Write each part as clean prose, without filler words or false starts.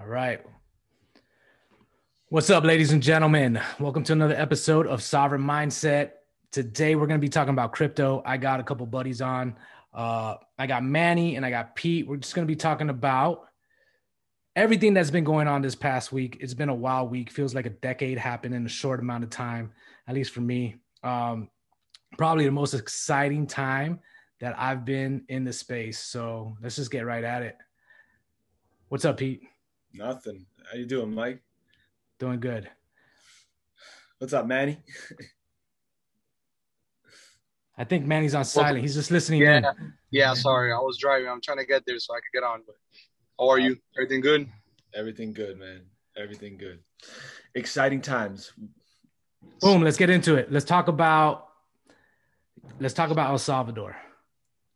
right. What's up, ladies and gentlemen? Welcome to another episode of Sovereign Mindset. Today, we're going to be talking about crypto. I got a couple buddies on. I got Manny and I got Pete. We're just going to be talking about everything that's been going on this past week. It's been a wild week. Feels like a decade happened in a short amount of time, at least for me. Probably the most exciting time that I've been in the space. So let's just get right at it. What's up, Pete? Nothing. How you doing, Mike? Doing good. What's up, Manny? I think Manny's on Well, silent. He's just listening yeah, in. yeah. Sorry, I was driving. I'm trying to get there so I could get on. But how are Uh, you? Everything good? Everything good, man. Everything good. Exciting times. Boom, let's get into it. Let's talk about El Salvador.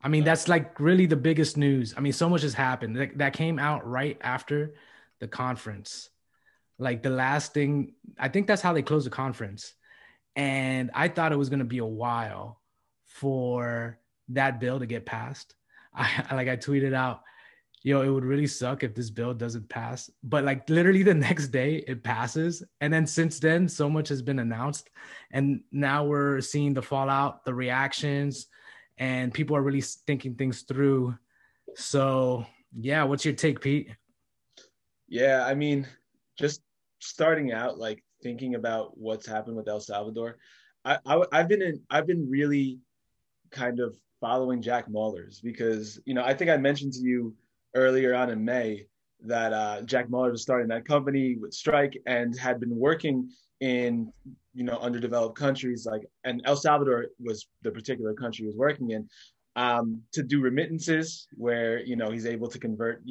I mean, that's like really the biggest news. I mean, so much has happened. That came out right after the conference. Like the last thing, I think that's how they closed the conference. And I thought it was going to be a while for that bill to get passed. I tweeted out, it would really suck if this bill doesn't pass. But like literally the next day it passes. And then since then, so much has been announced. And now we're seeing the fallout, the reactions, and people are really thinking things through. So yeah, what's your take, Pete? Yeah, I mean, just starting out, like thinking about what's happened with El Salvador. I've been really kind of following Jack Mallers because I think I mentioned to you earlier on in May that Jack Mallers was starting that company with Strike and had been working in underdeveloped countries and El Salvador was the particular country he was working in, to do remittances where he's able to convert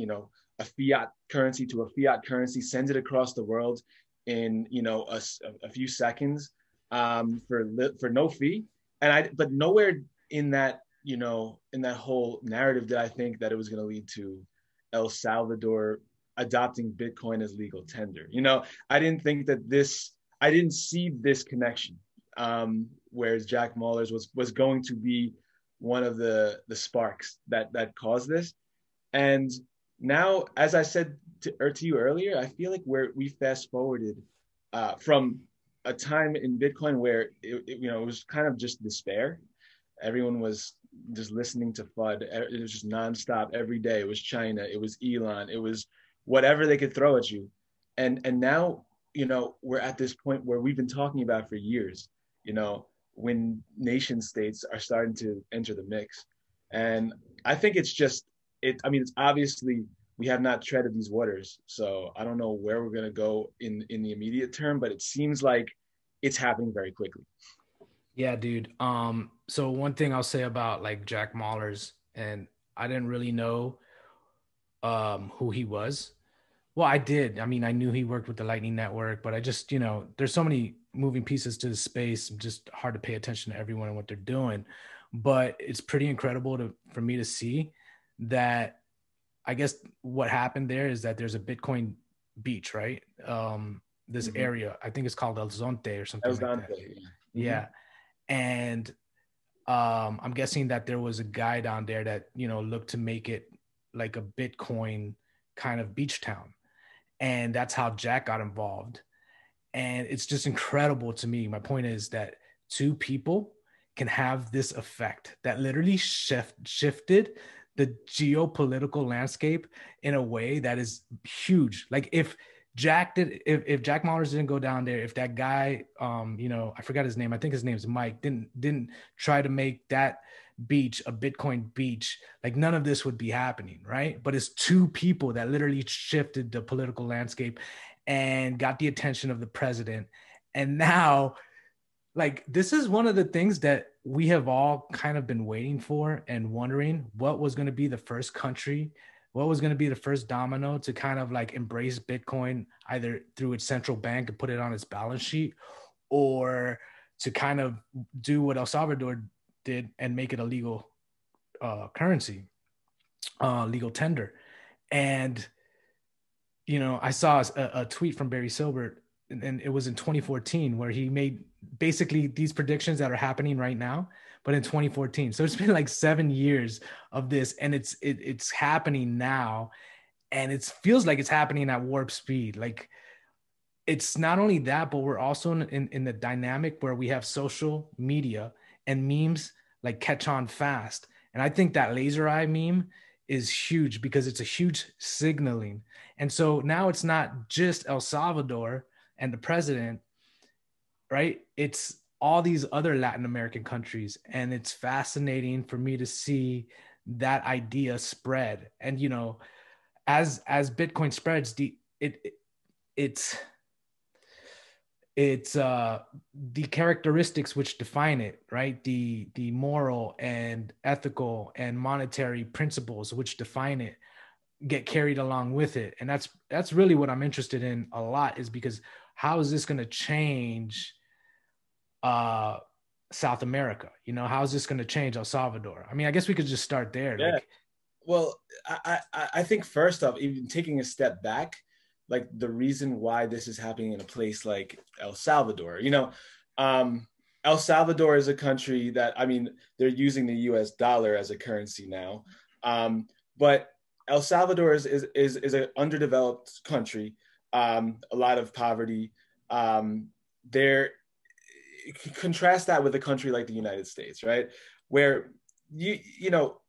a fiat currency to a fiat currency, send it across the world in a few seconds, for no fee. But nowhere in that in that whole narrative did I think that it was going to lead to El Salvador adopting Bitcoin as legal tender. I didn't think that I didn't see this connection. Whereas Jack Mallers was going to be one of the sparks that caused this. And now, as I said to you earlier, I feel like we fast forwarded from a time in Bitcoin where it was kind of just despair. Everyone was just listening to FUD. It was just nonstop every day. It was China. It was Elon. It was whatever they could throw at you. And now, we're at this point where we've been talking about for years, when nation states are starting to enter the mix. And I think it's it's obviously we have not treaded these waters. So I don't know where we're going to go in the immediate term, but it seems like it's happening very quickly. Yeah, dude. So one thing I'll say about like Jack Mallers, and I didn't really know who he was. Well, I did. I mean, I knew he worked with the Lightning Network, but I just, there's so many moving pieces to the space, just hard to pay attention to everyone and what they're doing. But it's pretty incredible for me to see that. I guess what happened there is that there's a Bitcoin beach, right? This area, I think it's called El Zonte or something like that. Yeah. And I'm guessing that there was a guy down there that, looked to make it like a Bitcoin kind of beach town. And that's how Jack got involved. And it's just incredible to me. My point is that two people can have this effect that literally shifted the geopolitical landscape in a way that is huge. Like if Jack Mallers didn't go down there, if that guy, I forgot his name. I think his name is Mike, didn't try to make that beach a Bitcoin beach, like none of this would be happening, right? But it's two people that literally shifted the political landscape and got the attention of the president. And now, like, this is one of the things that we have all kind of been waiting for and wondering what was going to be the first country, what was going to be the first domino to kind of like embrace Bitcoin, either through its central bank and put it on its balance sheet, or to kind of do what El Salvador did and make it a legal currency, legal tender. And, I saw a tweet from Barry Silbert, and it was in 2014 where he made basically these predictions that are happening right now, but in 2014. So it's been like 7 years of this, and it's happening now. and it feels like it's happening at warp speed. Like it's not only that, but we're also in the dynamic where we have social media and memes like catch on fast. And I think that laser eye meme is huge because it's a huge signaling. And so now it's not just El Salvador and the president, right? It's all these other Latin American countries. And it's fascinating for me to see that idea spread. And, you know, as Bitcoin spreads, it's the characteristics which define it, right? The moral and ethical and monetary principles which define it get carried along with it. And that's really what I'm interested in a lot, is because how is this going to change uh South America? You know, how is this going to change El Salvador? I mean, I guess we could just start there. Yeah. Like, Well, I think first off, even taking a step back, like the reason why this is happening in a place like El Salvador, El Salvador is a country that, I mean, they're using the US dollar as a currency now. But El Salvador is an underdeveloped country, a lot of poverty. There, contrast that with a country like the United States, right? Where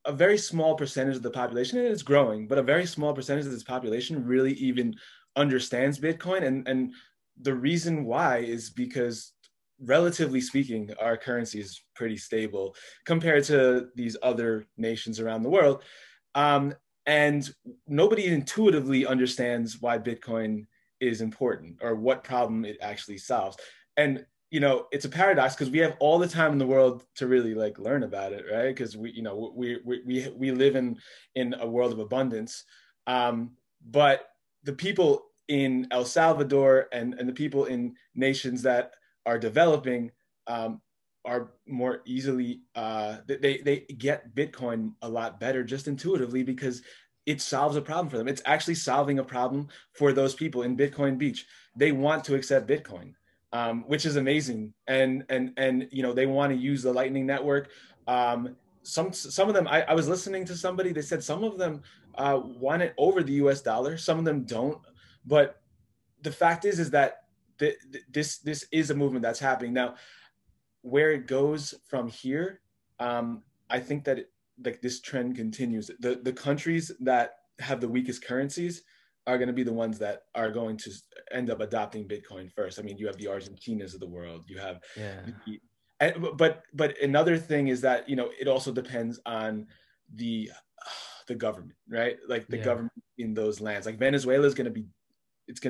a very small percentage of the population, and it's growing, but a very small percentage of this population really even understands Bitcoin. And the reason why is because, relatively speaking, our currency is pretty stable compared to these other nations around the world. And nobody intuitively understands why Bitcoin is important or what problem it actually solves. And it's a paradox because we have all the time in the world to really like learn about it, right? Because we live in a world of abundance, but the people in El Salvador and the people in nations that are developing are more easily they get Bitcoin a lot better just intuitively because it solves a problem for them. It's actually solving a problem for those people in Bitcoin Beach. They want to accept Bitcoin. Which is amazing, and they want to use the Lightning Network. Some of them, I was listening to somebody. They said some of them want it over the U.S. dollar. Some of them don't. But the fact is that this is a movement that's happening now. Where it goes from here, I think that like this trend continues. The countries that have the weakest currencies are going to be the ones that are going to end up adopting Bitcoin first. I mean, you have the Argentinas of the world. You have, yeah, but another thing is that it also depends on the government, right? Like the yeah. government in those lands. Like Venezuela is going to be,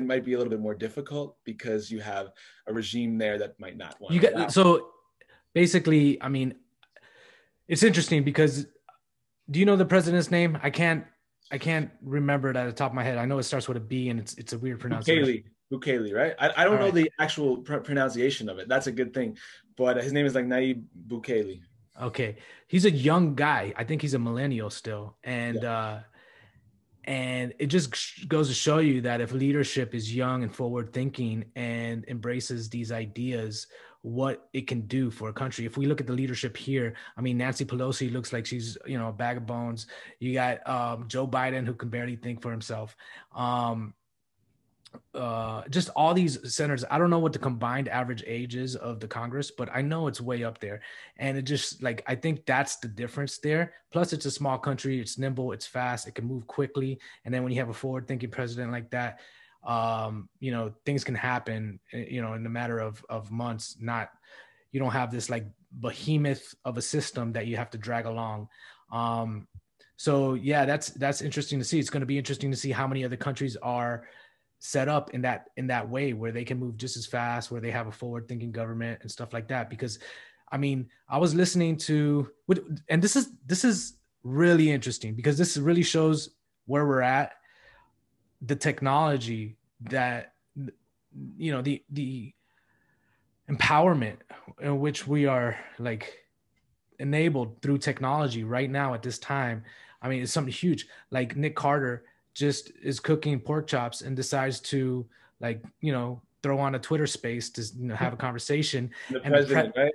might be a little bit more difficult because you have a regime there that might not want You to allow. get so basically, I mean, it's interesting because do you know the president's name? I can't remember it at the top of my head. I know it starts with a B and it's a weird pronunciation. Bukele, right? I All don't know right. the actual pronunciation of it. That's a good thing, but his name is like Nayib Bukele. Okay. He's a young guy. I think he's a millennial still. Yeah, And it just goes to show you that if leadership is young and forward thinking and embraces these ideas, what it can do for a country. If we look at the leadership here, I mean, Nancy Pelosi looks like she's, a bag of bones. You got Joe Biden, who can barely think for himself. Just all these senators. I don't know what the combined average age is of the Congress, but I know it's way up there. And it just like, I think that's the difference there. Plus it's a small country. It's nimble. It's fast. It can move quickly. And then when you have a forward thinking president like that, things can happen, in a matter of months. You don't have this like behemoth of a system that you have to drag along. So yeah, that's interesting to see. It's going to be interesting to see how many other countries are set up in that way where they can move just as fast, where they have a forward thinking government and stuff like that. Because I mean, I was listening to, and this is really interesting because this really shows where we're at, the technology that, the empowerment in which we are like enabled through technology right now at this time. I mean, it's something huge. Like Nick Carter just is cooking pork chops and decides to like, throw on a Twitter space to, have a conversation. the And president, right?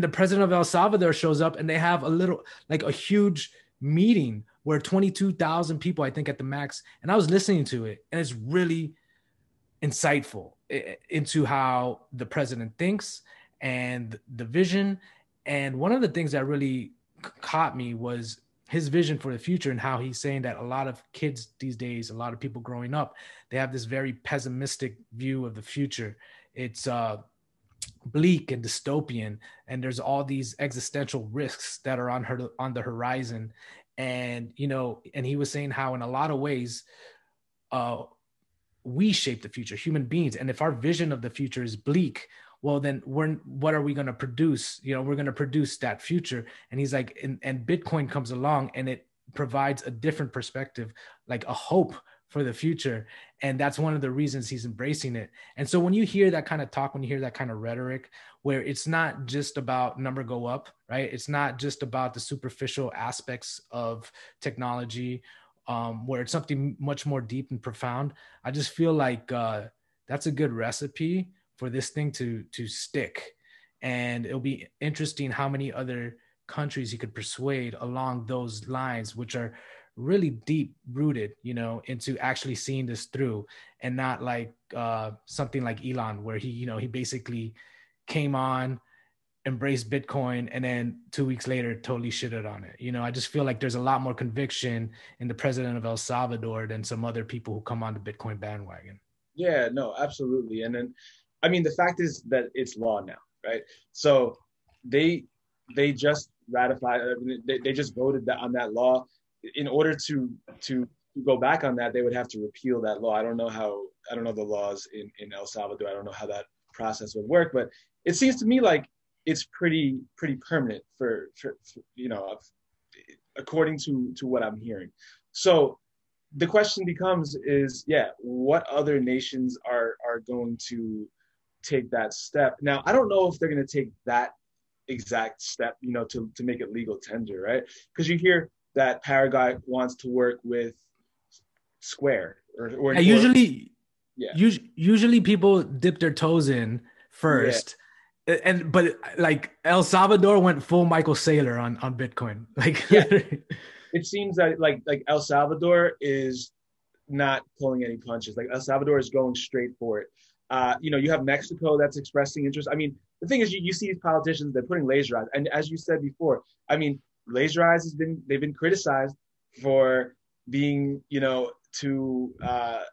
the president of El Salvador shows up and they have a huge meeting where 22,000 people, I think, at the max. And I was listening to it, and it's really insightful into how the president thinks and the vision. And one of the things that really caught me was his vision for the future, and how he's saying that a lot of kids these days, a lot of people growing up, they have this very pessimistic view of the future. It's bleak and dystopian, and there's all these existential risks that are on the horizon. And and he was saying how in a lot of ways, uh we shape the future, human beings. And if our vision of the future is bleak, well, then what are we going to produce? We're going to produce that future. And he's like, and Bitcoin comes along, and it provides a different perspective, like a hope for the future. And that's one of the reasons he's embracing it. And so when you hear that kind of talk, when you hear that kind of rhetoric, where it's not just about number go up, right? It's not just about the superficial aspects of technology, where it's something much more deep and profound. I just feel like that's a good recipe for this thing to stick. And it'll be interesting how many other countries he could persuade along those lines, which are really deep rooted, into actually seeing this through, and not like something like Elon, where he basically came on, embraced Bitcoin, and then 2 weeks later totally shitted on it. I just feel like there's a lot more conviction in the president of El Salvador than some other people who come on the Bitcoin bandwagon. Yeah, no, absolutely. And then, I mean, the fact is that it's law now, right? So they just ratified, they just voted on that law. In order to go back on that, they would have to repeal that law. I don't know the laws in El Salvador. I don't know how that process would work, but it seems to me like it's pretty permanent for according to what I'm hearing. So the question becomes is, yeah, what other nations are going to take that step? Now, I don't know if they're going to take that exact step, to make it legal tender, right? Because you hear that Paraguay wants to work with Square or yeah. Usually people dip their toes in Yeah. first. But like El Salvador went full Michael Saylor on Bitcoin. Like, yeah. It seems that like El Salvador is not pulling any punches. Like El Salvador is going straight for it. You have Mexico that's expressing interest. I mean, the thing is, you see these politicians, they're putting laser eyes, and as you said before, I mean, laser eyes they've been criticized for being too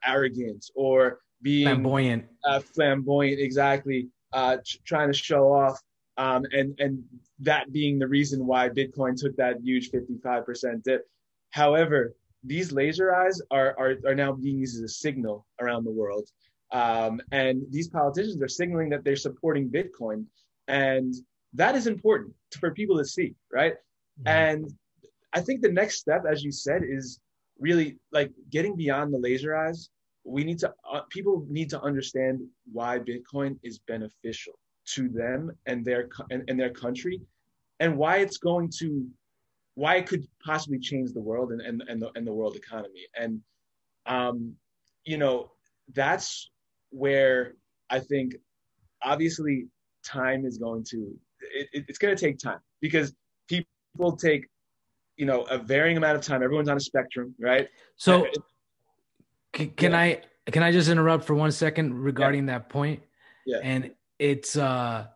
arrogant or being flamboyant, exactly, trying to show off, and that being the reason why Bitcoin took that huge 55% dip. However, these laser eyes are now being used as a signal around the world. And these politicians are signaling that they're supporting Bitcoin. And that is important for people to see, right? Mm-hmm. And I think the next step, as you said, is really like getting beyond the laser eyes. People need to understand why Bitcoin is beneficial to them and their country, and why it could possibly change the world and the world economy. And that's where I think, obviously, time is going to it's going to take time, because people take a varying amount of time. Everyone's on a spectrum, right? So can I just interrupt for 1 second regarding that point? Yeah. And it's I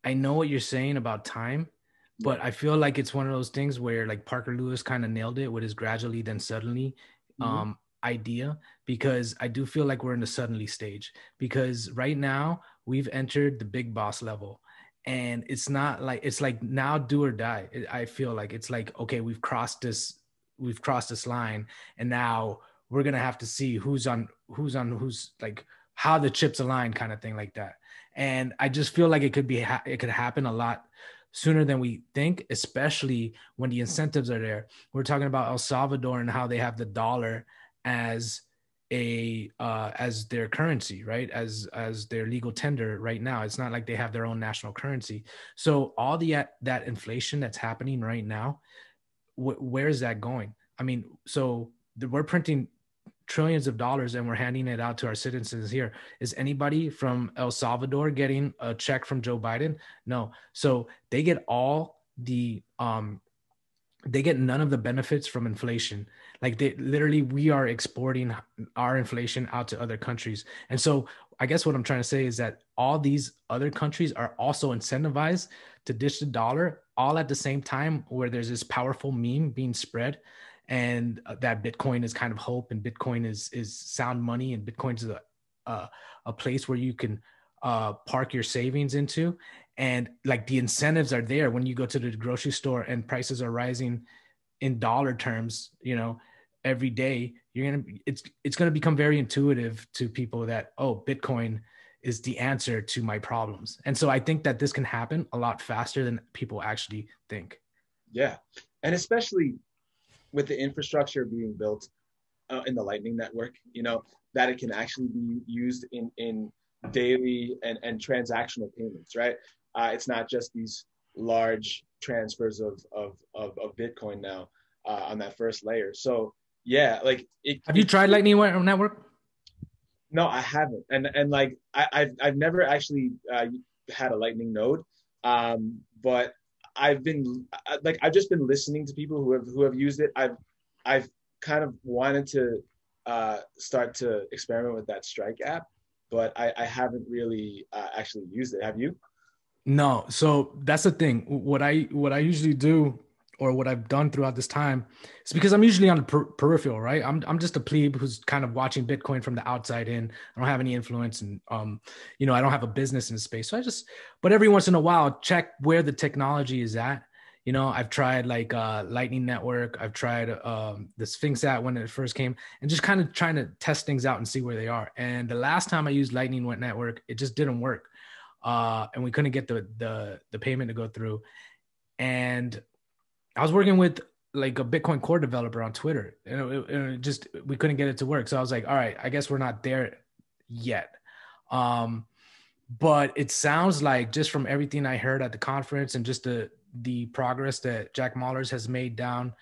know what you're saying about time, but I feel like it's one of those things where, like, Parker Lewis kind of nailed it with his gradually then suddenly idea, because I do feel like we're in the suddenly stage, because right now we've entered the big boss level, and it's like now do or die. I feel like it's like, okay, we've crossed this line, and now we're gonna have to see who's like how the chips align, kind of thing, like that. And I just feel like it could happen a lot sooner than we think, especially when the incentives are there. We're talking about El Salvador and how they have the dollar as their currency, right? As their legal tender right now. It's not like they have their own national currency. So all that inflation that's happening right now, where is that going? I mean, so we're printing trillions of dollars and we're handing it out to our citizens here. Is anybody from El Salvador getting a check from Joe Biden? No. So they get all the they get none of the benefits from inflation. Like they literally, we are exporting our inflation out to other countries. And so I guess what I'm trying to say is that all these other countries are also incentivized to ditch the dollar all at the same time, where there's this powerful meme being spread, and that Bitcoin is kind of hope, and Bitcoin is sound money, and Bitcoin is a place where you can park your savings into. And like the incentives are there when you go to the grocery store and prices are rising in dollar terms, every day. It's gonna become very intuitive to people that, oh, Bitcoin is the answer to my problems. And so I think that this can happen a lot faster than people actually think. Yeah, and especially with the infrastructure being built in the Lightning Network, that it can actually be used in daily and transactional payments, right? It's not just these large transfers of Bitcoin now on that first layer. So yeah, like Have you tried Lightning Network? no, I haven't, and like I've never actually had a Lightning node, but I've just been listening to people who have used it. I've kind of wanted to start to experiment with that Strike app, but I haven't really actually used it. Have you? No. So that's the thing. What I usually do, or what I've done throughout this time, is because I'm usually on the peripheral, right? I'm just a plebe who's kind of watching Bitcoin from the outside in. I don't have any influence, and I don't have a business in the space. So but every once in a while, check where the technology is at. I've tried like Lightning Network. I've tried the Sphinx app when it first came, and just kind of trying to test things out and see where they are. And the last time I used Lightning Network, it just didn't work, and we couldn't get the payment to go through. And I was working with like a Bitcoin core developer on Twitter, and it just, we couldn't get it to work. So I was like, all right, I guess we're not there yet. But it sounds like, just from everything I heard at the conference, and just the progress that Jack Mallers has made down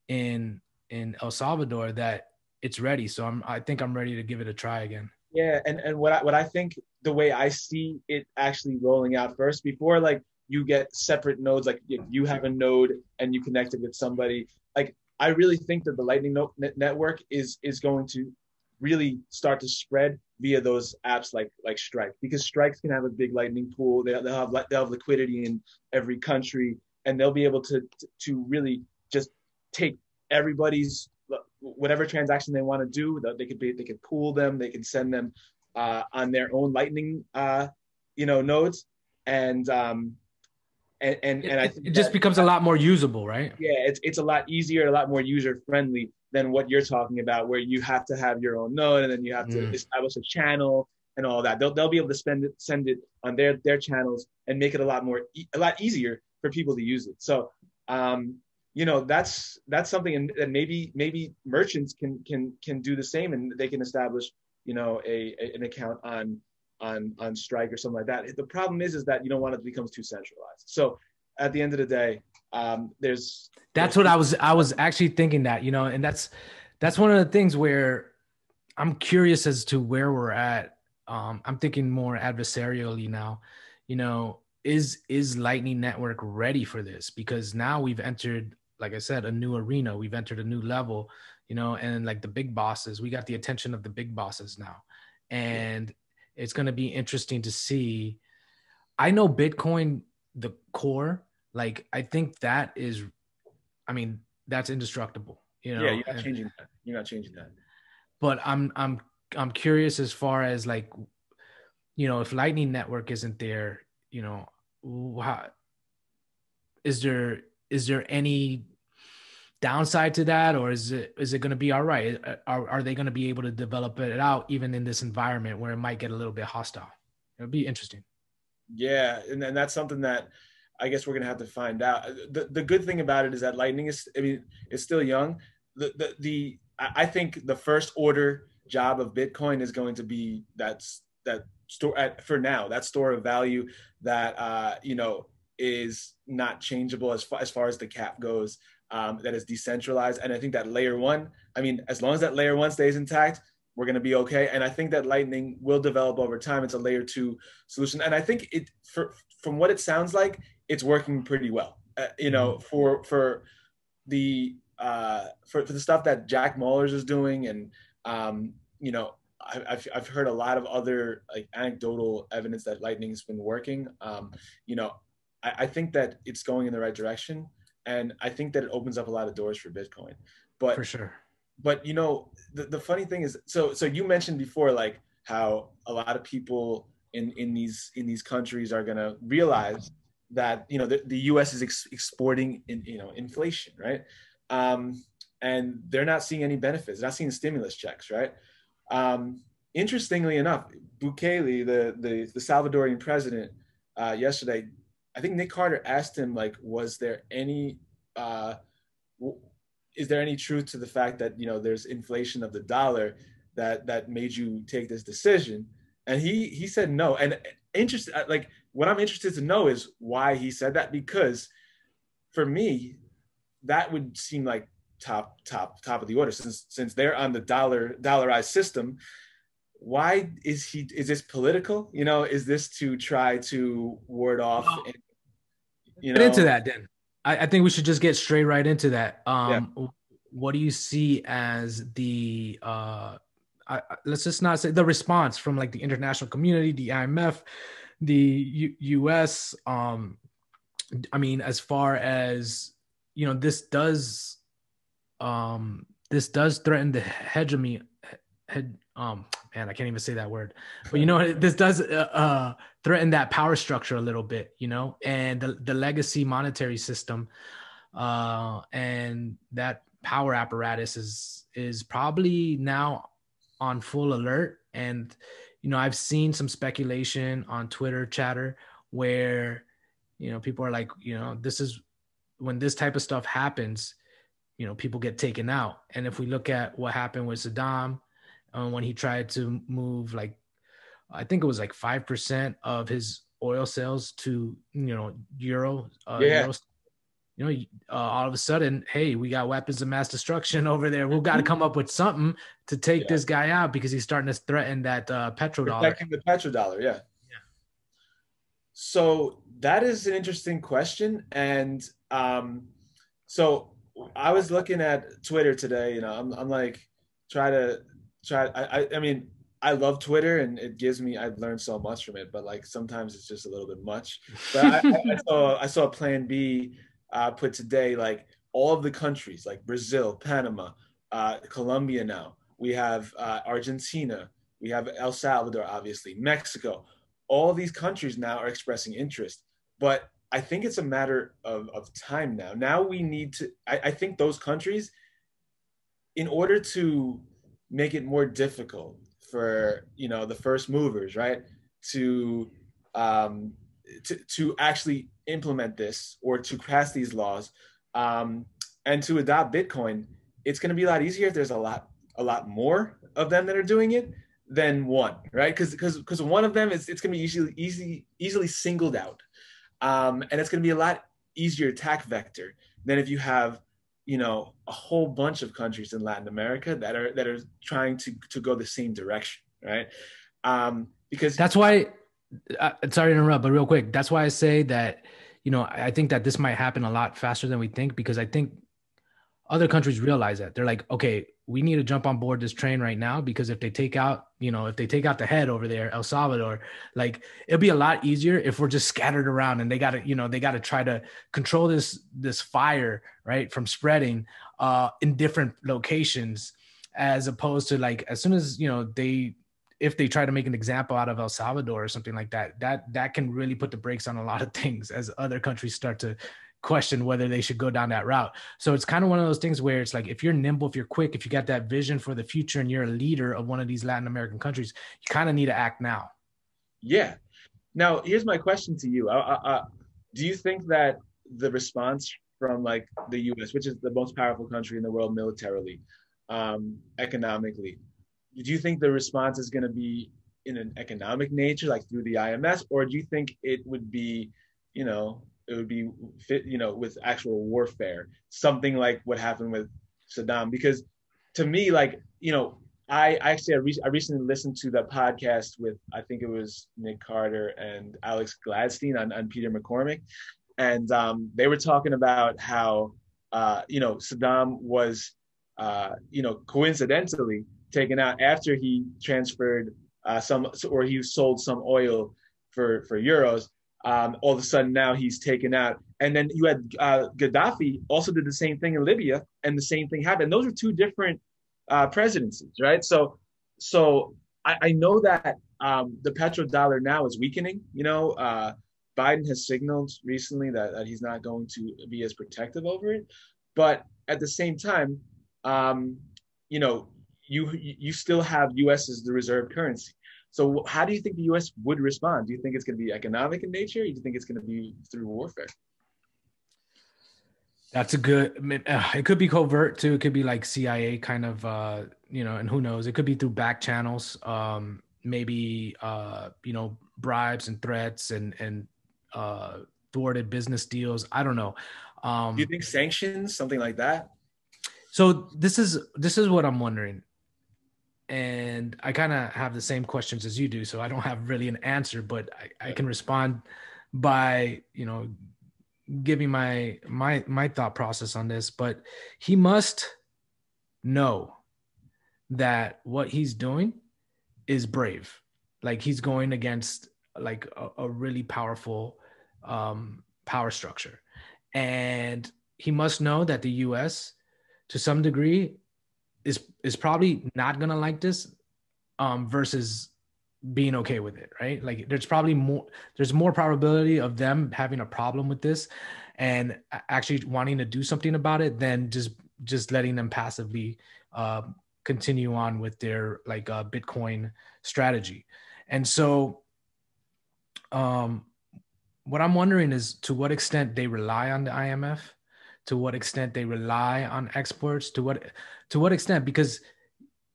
in El Salvador, that it's ready. So I think I'm ready to give it a try again. Yeah, and what I think, the way I see it actually rolling out first, before like you get separate nodes, like if you have a node and you connect it with somebody, like I really think that the Lightning network is going to really start to spread via those apps like Strike, because Strikes can have a big Lightning pool. They'll have liquidity in every country, and they'll be able to really just take everybody's whatever transaction they want to do. They could pool them, they can send them on their own Lightning nodes, and I think It just becomes a lot more usable, right? yeah, it's a lot easier, a lot more user friendly than what you're talking about, where you have to have your own node and then you have to establish a channel and all that. They'll be able to send it on their channels and make it a lot easier for people to use it. So that's something that maybe merchants can do the same, and they can establish an account on Strike or something like that. The problem is that you don't want it to become too centralized. So at the end of the day, that's what I was actually thinking, that, and that's one of the things where I'm curious as to where we're at. I'm thinking more adversarially now. Is Lightning Network ready for this? Because now we've entered, like I said, a new arena. We've entered a new level, and like the big bosses, we got the attention of the big bosses now. And it's going to be interesting to see. I know Bitcoin, the core, like, I think that is, I mean, that's indestructible, yeah, you're not changing that. You're not changing that. But I'm curious as far as like, if Lightning Network isn't there, how, is there any downside to that, or is it going to be all right? Are they going to be able to develop it out even in this environment where it might get a little bit hostile? It would be interesting. Yeah, and that's something that I guess we're gonna have to find out. The good thing about it is that Lightning it's still young. I think the first order job of Bitcoin is going to be that store for now, that store of value that is not changeable as far as the cap goes. That is decentralized, and I think that layer one. I mean, as long as that layer one stays intact, we're going to be okay. And I think that Lightning will develop over time. It's a layer two solution, and I think from what it sounds like, it's working pretty well. For the for the stuff that Jack Mullers is doing, and you know, I've heard a lot of other like anecdotal evidence that Lightning's been working. You know, I think that it's going in the right direction, and I think that it opens up a lot of doors for Bitcoin. For But sure. you know, the funny thing is, so you mentioned before like how a lot of people in these countries are gonna realize that, you know, the U.S. is exporting in, you know, inflation, right? Um, and they're not seeing any benefits. They're not seeing stimulus checks, right? Um, Interestingly enough, Bukele, the Salvadorian president, yesterday, I think Nick Carter asked him like, was there any uh, is there any truth to the fact that, you know, there's inflation of the dollar that made you take this decision? And he said no. And interested, like what I'm interested to know is why he said that, because for me that would seem like top of the order, since they're on the dollarized system. Why is this political? You know, is this to try to ward off, Well, you get into know? that then. I think we should just get straight right into that. Yeah. What do you see as the let's just not say the response from like the international community, the IMF, the US? I mean, as far as you know, this does threaten the hegemony. Head, man, I can't even say that word. But you know, this does threaten that power structure a little bit, you know, and the legacy monetary system, and that power apparatus is probably now on full alert. And you know, I've seen some speculation on Twitter chatter where, you know, people are like, you know, this is when this type of stuff happens, you know, people get taken out. And if we look at what happened with Saddam, when he tried to move like, I think it was like 5% of his oil sales to, you know, Yeah. euros, you know, all of a sudden, hey, we got weapons of mass destruction over there. We've got to come up with something to take Yeah. this guy out because he's starting to threaten that petrodollar. Protecting the petrodollar. Yeah. Yeah. So that is an interesting question. And so I was looking at Twitter today, you know, I'm like, try to I mean, I love Twitter and it gives me, I've learned so much from it, but like sometimes it's just a little bit much. But I saw Plan B put today, like all of the countries like Brazil, Panama, Colombia now. We have Argentina, we have El Salvador, obviously, Mexico. All these countries now are expressing interest. But I think it's a matter of time now. Now we need to, I think those countries, in order to make it more difficult for, you know, the first movers, right, to um, to actually implement this or to pass these laws, and to adopt Bitcoin, it's going to be a lot easier if there's a lot more of them that are doing it than one, right? Because one of them is, it's going to be easily singled out, and it's going to be a lot easier attack vector than if you have, you know, a whole bunch of countries in Latin America that are trying to go the same direction, right? Because That's why, sorry to interrupt, but real quick, that's why I say that, you know, I think that this might happen a lot faster than we think, because I think other countries realize that they're like, okay, we need to jump on board this train right now, because if they take out, you know, if they take out the head over there, El Salvador, like it'll be a lot easier if we're just scattered around and they got to, you know, they got to try to control this fire, right, from spreading in different locations, as opposed to like, as soon as, you know, if they try to make an example out of El Salvador or something like that, that can really put the brakes on a lot of things as other countries start to question whether they should go down that route. So it's kind of one of those things where it's like, if you're nimble, if you're quick, if you got that vision for the future and you're a leader of one of these Latin American countries, you kind of need to act now. yeah. Now, here's my question to you. Do you think that the response from like the U.S., which is the most powerful country in the world militarily, economically, do you think the response is going to be in an economic nature, like through the IMS, or do you think it would be, you know, it would be fit, you know, with actual warfare, something like what happened with Saddam? Because to me, like, you know, I recently listened to the podcast with, I think it was Nick Carter and Alex Gladstein on Peter McCormick, and they were talking about how Saddam was, coincidentally taken out after he transferred or he sold some oil for euros. All of a sudden now he's taken out. And then you had Gaddafi also did the same thing in Libya, and the same thing happened. Those are two different presidencies, right? So I know that the petrodollar now is weakening. Biden has signaled recently that he's not going to be as protective over it, but at the same time, um, you know, you still have U.S. as the reserve currency. So how do you think the U.S. would respond? Do you think it's going to be economic in nature? Or do you think it's going to be through warfare? That's a good. It could be covert too. It could be like CIA kind of, and who knows? It could be through back channels. Maybe bribes and threats and thwarted business deals. I don't know. Do you think sanctions, something like that? So this is what I'm wondering, and I kind of have the same questions as you do. So I don't have really an answer, but I can respond by giving my thought process on this. But he must know that what he's doing is brave. Like he's going against like a really powerful power structure, and he must know that the U.S. to some degree is probably not gonna like this, versus being okay with it, right? Like there's more probability of them having a problem with this and actually wanting to do something about it than just letting them passively continue on with their like Bitcoin strategy. And so what I'm wondering is to what extent they rely on the IMF, to what extent they rely on exports, to what extent, because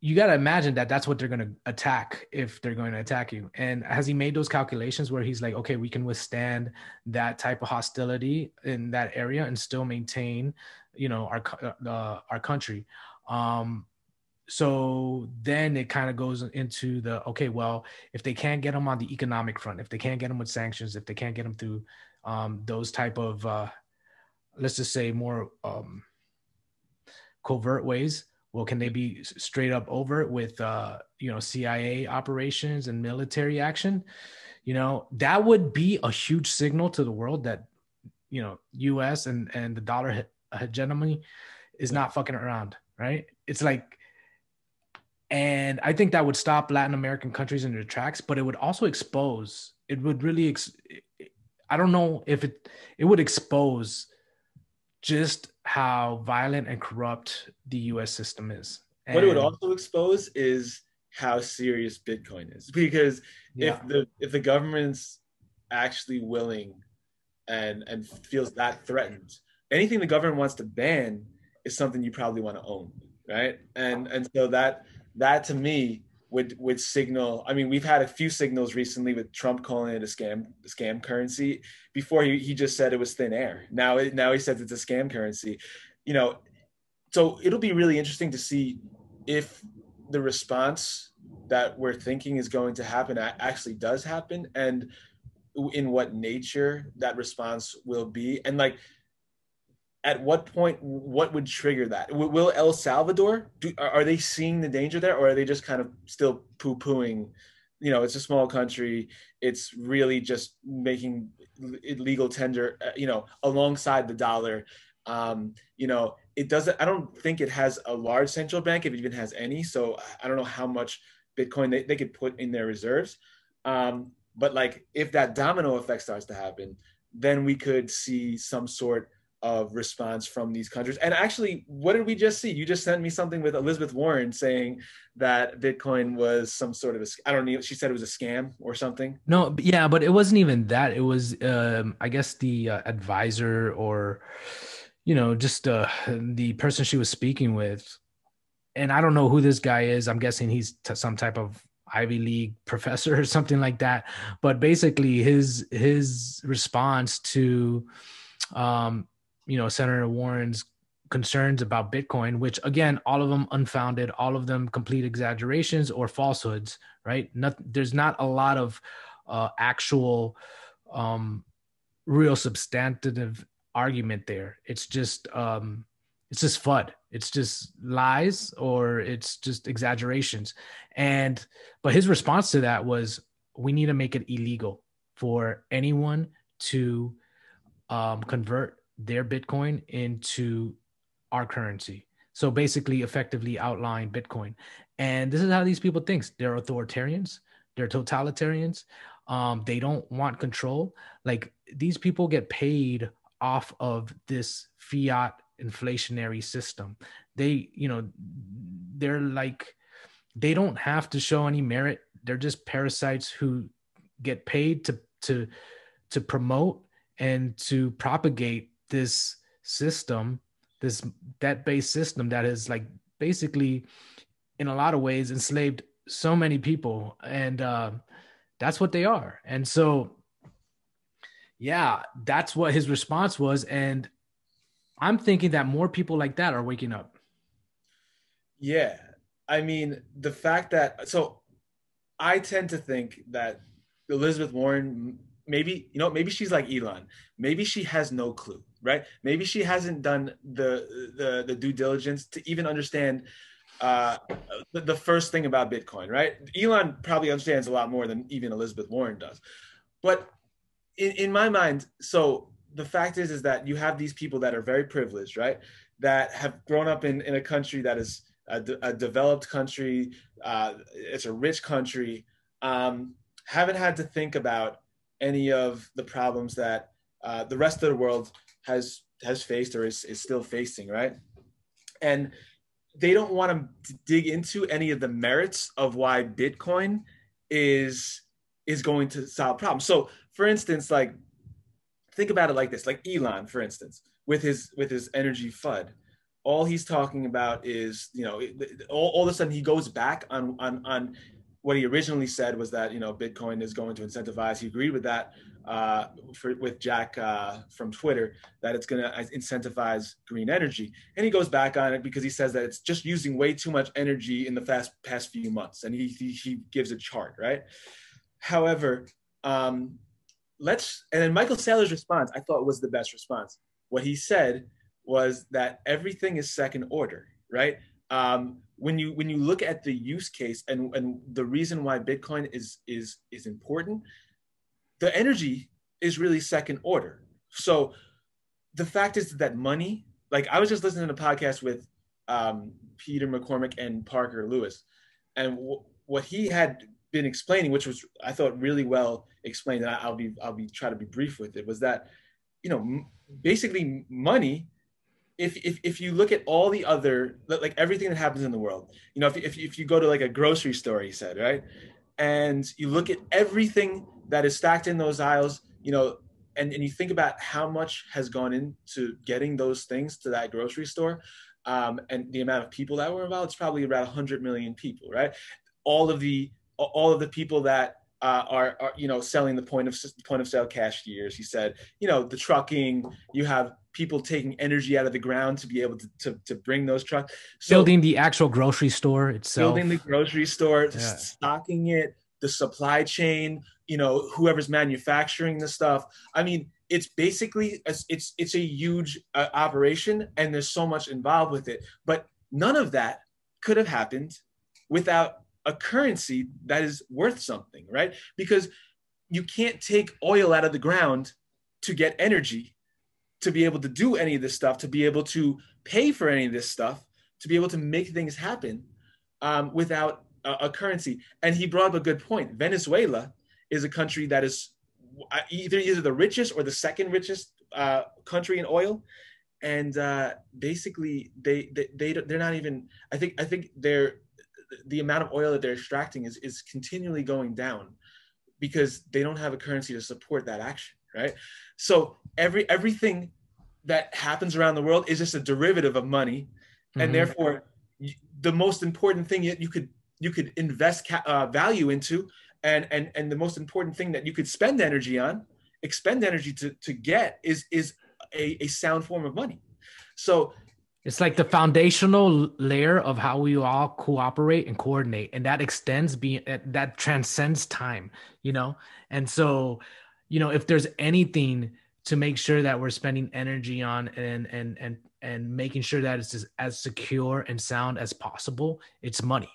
you got to imagine that that's what they're going to attack if they're going to attack you. And has he made those calculations where he's like, okay, we can withstand that type of hostility in that area and still maintain, our country? So then it kind of goes into okay, well, if they can't get them on the economic front, if they can't get them with sanctions, if they can't get them through those type of, let's just say more covert ways, well, can they be straight up overt with, CIA operations and military action? That would be a huge signal to the world that, US and the dollar hegemony is not fucking around, right? It's like, and I think that would stop Latin American countries in their tracks, but it would also it would really, I don't know if it would expose just how violent and corrupt the US system is. What it would also expose is how serious Bitcoin is, because if the government's actually willing and feels that threatened, anything the government wants to ban is something you probably want to own, right? And so that to me would signal. I mean, we've had a few signals recently with Trump calling it a scam currency. Before he just said it was thin air. Now he says it's a scam currency. So it'll be really interesting to see if the response that we're thinking is going to happen actually does happen, and in what nature that response will be, and like at what point, what would trigger that? Will El Salvador, are they seeing the danger there, or are they just kind of still poo-pooing? It's a small country. It's really just making illegal tender, alongside the dollar. It doesn't, I don't think it has a large central bank, if it even has any. So I don't know how much Bitcoin they could put in their reserves. But like if that domino effect starts to happen, then we could see some sort of response from these countries. And actually, what did we just see? You just sent me something with Elizabeth Warren saying that Bitcoin was some sort of I don't know. She said it was a scam or something. No, yeah, but it wasn't even that. It was, I guess, the advisor or, just the person she was speaking with. And I don't know who this guy is. I'm guessing he's some type of Ivy League professor or something like that. But basically, his response to, Senator Warren's concerns about Bitcoin, which again, all of them unfounded, all of them complete exaggerations or falsehoods, right? There's not a lot of actual real substantive argument there. It's just FUD. It's just lies or it's just exaggerations. And but his response to that was, we need to make it illegal for anyone to convert their Bitcoin into our currency. So basically, effectively outline Bitcoin. And this is how these people think. They're authoritarians. They're totalitarians. They don't want control. Like, these people get paid off of this fiat inflationary system. They, they're like, they don't have to show any merit. They're just parasites who get paid to promote and to propagate this system, this debt-based system that is like basically in a lot of ways enslaved so many people. And that's what they are. And so, yeah, that's what his response was. And I'm thinking that more people like that are waking up. Yeah. I mean, the fact that, so I tend to think that Elizabeth Warren, maybe, maybe she's like Elon. Maybe she has no clue, right? Maybe she hasn't done the due diligence to even understand uh, the first thing about Bitcoin, right? Elon probably understands a lot more than even Elizabeth Warren does. But in my mind, so the fact is that you have these people that are very privileged, right? That have grown up in a country that is a developed country. It's a rich country. Haven't had to think about any of the problems that the rest of the world has faced or is still facing, right? And they don't want to dig into any of the merits of why Bitcoin is going to solve problems. So, for instance, like, think about it like this: like Elon, for instance, with his energy FUD, all he's talking about is, all of a sudden he goes back on what he originally said was that, Bitcoin is going to incentivize. He agreed with that with Jack from Twitter, that it's going to incentivize green energy. And he goes back on it because he says that it's just using way too much energy in the past few months. And he gives a chart, right? However, and then Michael Saylor's response, I thought, was the best response. What he said was that everything is second order, right? When you look at the use case and the reason why Bitcoin is important, the energy is really second order. So the fact is that money, like, I was just listening to a podcast with Peter McCormick and Parker Lewis, and what he had been explaining, which was, I thought, really well explained, and I'll be try to be brief with it, was that, basically money, if you look at all the other, like, everything that happens in the world, if you go to like a grocery store, he said, right, and you look at everything that is stacked in those aisles, and you think about how much has gone into getting those things to that grocery store, and the amount of people that were involved, it's probably about 100 million people, right? All of the people that are selling the point of sale cashiers. He said, the trucking, you have people taking energy out of the ground to be able to bring those trucks. So Building the actual grocery store itself. building the grocery store, Yeah. stocking it, the supply chain, whoever's manufacturing the stuff. I mean, it's basically, it's a huge operation, and there's so much involved with it. But none of that could have happened without a currency that is worth something, right? Because you can't take oil out of the ground to get energy, to be able to do any of this stuff, to be able to pay for any of this stuff, to be able to make things happen without a currency. And he brought up a good point. Venezuela is a country that is either the richest or the second richest country in oil, and basically they're not even. I think the amount of oil that they're extracting is continually going down because they don't have a currency to support that action, right? So everything that happens around the world is just a derivative of money, and therefore the most important thing you could invest value into, and the most important thing that you could spend energy on, expend energy to get is a sound form of money. So it's like the foundational layer of how we all cooperate and coordinate, and that extends that transcends time, And so, if there's anything to make sure that we're spending energy on and making sure that it's as secure and sound as possible, it's money.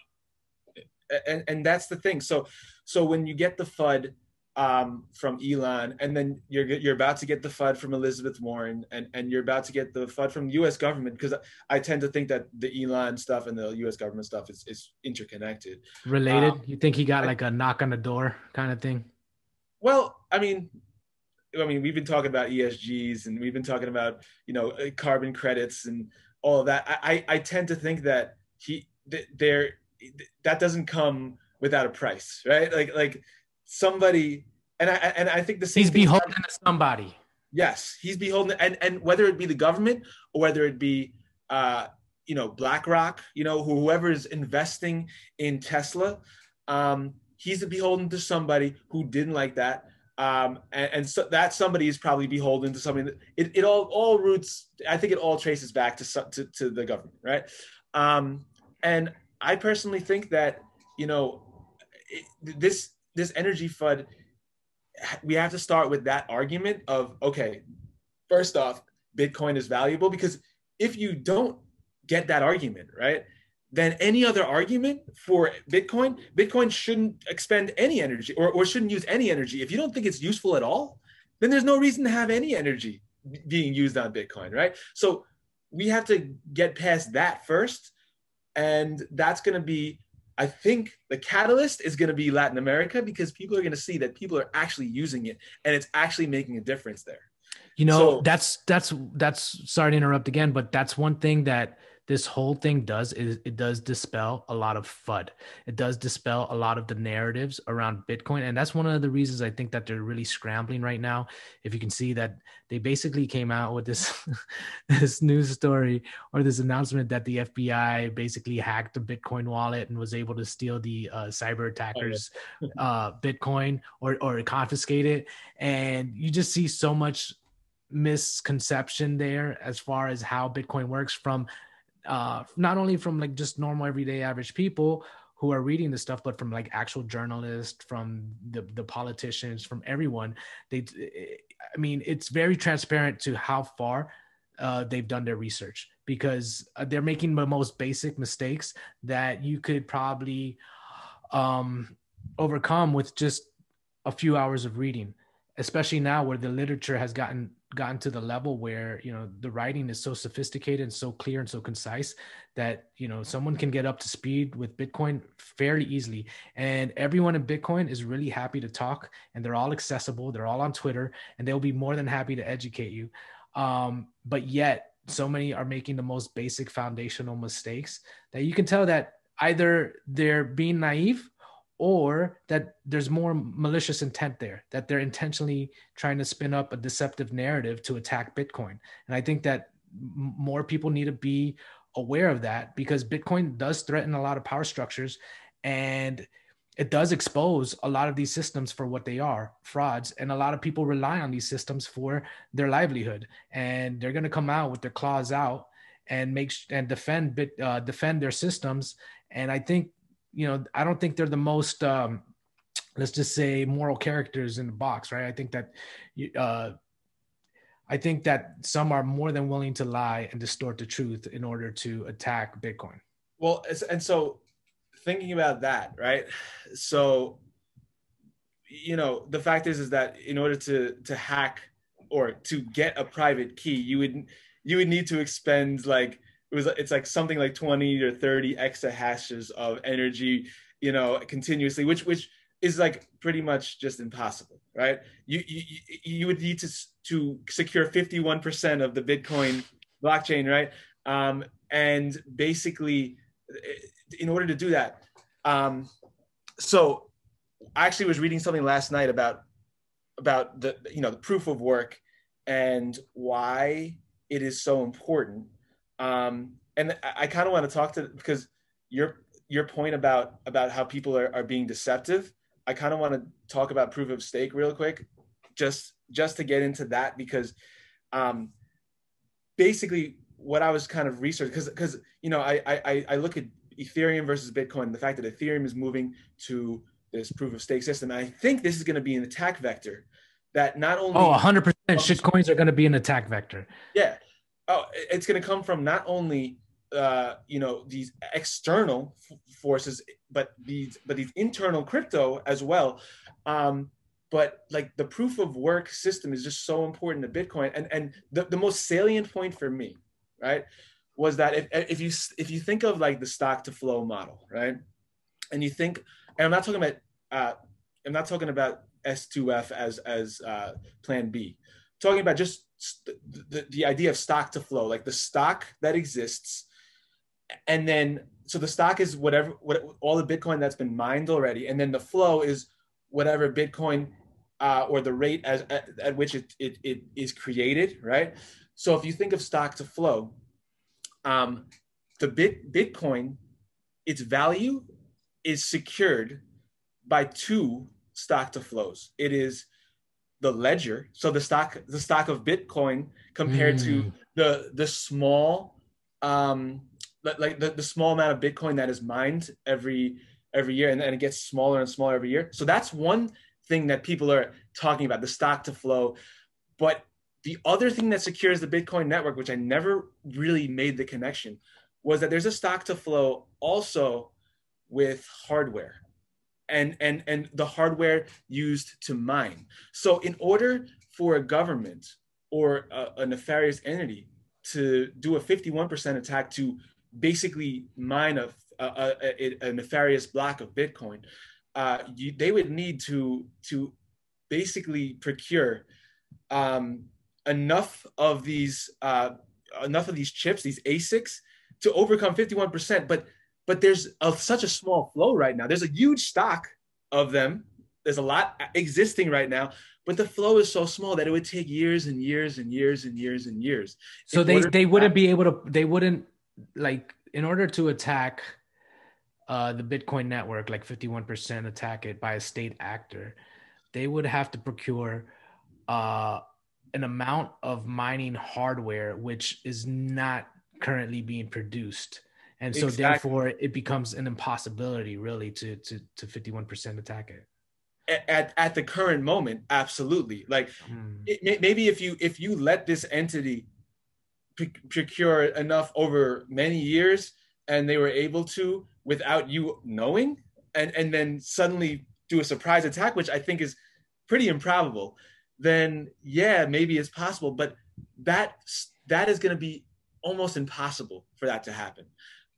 And that's the thing. So when you get the FUD from Elon, and then you're about to get the FUD from Elizabeth Warren, and you're about to get the FUD from the U.S. government, because I tend to think that the Elon stuff and the U.S. government stuff is interconnected. Related? You think he got I, like a knock on the door kind of thing? well, I mean, we've been talking about ESGs, and we've been talking about carbon credits and all of that. I tend to think that there that doesn't come without a price, right? Like somebody, and I think the same He's thing. beholden to somebody. Yes, he's beholden, and whether it be the government or whether it be BlackRock, whoever is investing in Tesla, he's beholden to somebody who didn't like that. And so that somebody is probably beholden to something that it all roots. I think it all traces back to the government, right? And I personally think that this energy FUD, we have to start with that argument of, okay, first off, Bitcoin is valuable, because if you don't get that argument, right, then any other argument for Bitcoin shouldn't expend any energy, or shouldn't use any energy. If you don't think it's useful at all, then there's no reason to have any energy being used on Bitcoin, right? So we have to get past that first. And that's going to be, I think the catalyst is going to be Latin America, because people are going to see that people are actually using it and it's actually making a difference there. So That's sorry to interrupt again, but that's one thing that this whole thing does, is it does dispel a lot of FUD. It does dispel a lot of the narratives around Bitcoin. And that's one of the reasons I think that they're really scrambling right now. If you can see that they basically came out with this, this news story, or this announcement that the FBI basically hacked the Bitcoin wallet and was able to steal the cyber attackers' Bitcoin, or confiscate it. And you just see so much misconception there as far as how Bitcoin works, from not only from like just normal everyday average people who are reading this stuff, but from like actual journalists, from the politicians, from everyone. It's very transparent to how far they've done their research, because they're making the most basic mistakes that you could probably overcome with just a few hours of reading, especially now where the literature has gotten to the level where the writing is so sophisticated and so clear and so concise that someone can get up to speed with Bitcoin fairly easily. And everyone in Bitcoin is really happy to talk, and they're all accessible, they're all on Twitter, and they'll be more than happy to educate you. But yet so many are making the most basic foundational mistakes that you can tell that either they're being naive, or that there's more malicious intent there, that they're intentionally trying to spin up a deceptive narrative to attack Bitcoin. And I think that more people need to be aware of that, because Bitcoin does threaten a lot of power structures, and it does expose a lot of these systems for what they are, frauds. And a lot of people rely on these systems for their livelihood, and they're going to come out with their claws out and defend their systems. And I think, I don't think they're the most, let's just say, moral characters in the box, right? I think that some are more than willing to lie and distort the truth in order to attack Bitcoin. Well, and so thinking about that, right? So, the fact is that in order to hack or to get a private key, you would need to expend like, it's like something like 20 or 30 exahashes of energy, continuously, which is like pretty much just impossible, right? You would need to secure 51% of the Bitcoin blockchain, right? And basically, in order to do that, so I actually was reading something last night about the proof of work and why it is so important. And I kind of want to talk to, because your point about how people are being deceptive, I kind of want to talk about proof of stake real quick, just to get into that, because basically what I was kind of researching, because I look at Ethereum versus Bitcoin, the fact that Ethereum is moving to this proof of stake system, and I think this is going to be an attack vector that not Oh, only 100% comes, shitcoins are going to be an attack vector. yeah, oh, it's going to come from not only these external forces, but these internal crypto as well. But like the proof of work system is just so important to Bitcoin, and the most salient point for me, right, was that if you think of like the stock to flow model, right, and you think, and uh, I'm not talking about S2F as Plan B, I'm talking about just the idea of stock to flow, like the stock that exists, and then so the stock is what all the Bitcoin that's been mined already, and then the flow is whatever Bitcoin or the rate at which it is created, right? So if you think of stock to flow, um, the Bitcoin, its value is secured by two stock to flows. It is the ledger, so the stock of Bitcoin compared to Mm. the small like the small amount of Bitcoin that is mined every year, and it gets smaller and smaller every year. So that's one thing that people are talking about, the stock to flow. But the other thing that secures the Bitcoin network, which I never really made the connection, was that there's a stock to flow also with hardware and the hardware used to mine. So in order for a government or a nefarious entity to do a 51% attack to basically mine a nefarious block of Bitcoin, they would need to basically procure um, enough of these chips, these ASICs, to overcome 51%. But there's such a small flow right now. There's a huge stock of them. There's a lot existing right now, but the flow is so small that it would take years and years and years and years and years So in they order they for that. wouldn't be able to. They wouldn't like in order to attack the Bitcoin network, like 51% attack it by a state actor. They would have to procure uh, an amount of mining hardware which is not currently being produced, and so Exactly. therefore it becomes an impossibility really to 51% attack it. At the current moment, absolutely. Like Mm. maybe if you let this entity procure enough over many years and they were able to without you knowing, and then suddenly do a surprise attack, which I think is pretty improbable, then yeah, maybe it's possible. But that that is going to be almost impossible for that to happen,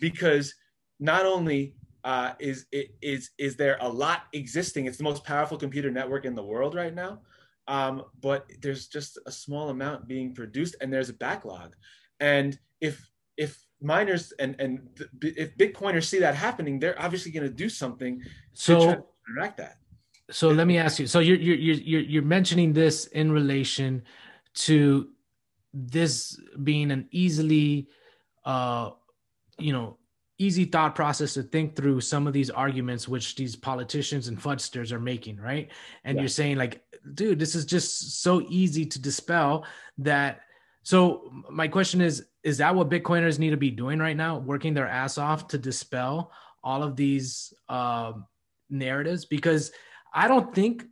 because not only is there a lot existing, it's the most powerful computer network in the world right now, but there's just a small amount being produced, and there's a backlog. And if miners and if Bitcoiners see that happening, they're obviously going to do something to try to So counteract that. so let me ask you. So you're mentioning this in relation to this being an easily uh you know easy thought process to think through some of these arguments which these politicians and fudsters are making, right? And you're Yeah, saying like, dude, this is just so easy to dispel that. So my question is that what Bitcoiners need to be doing right now, working their ass off to dispel all of these narratives? Because I don't think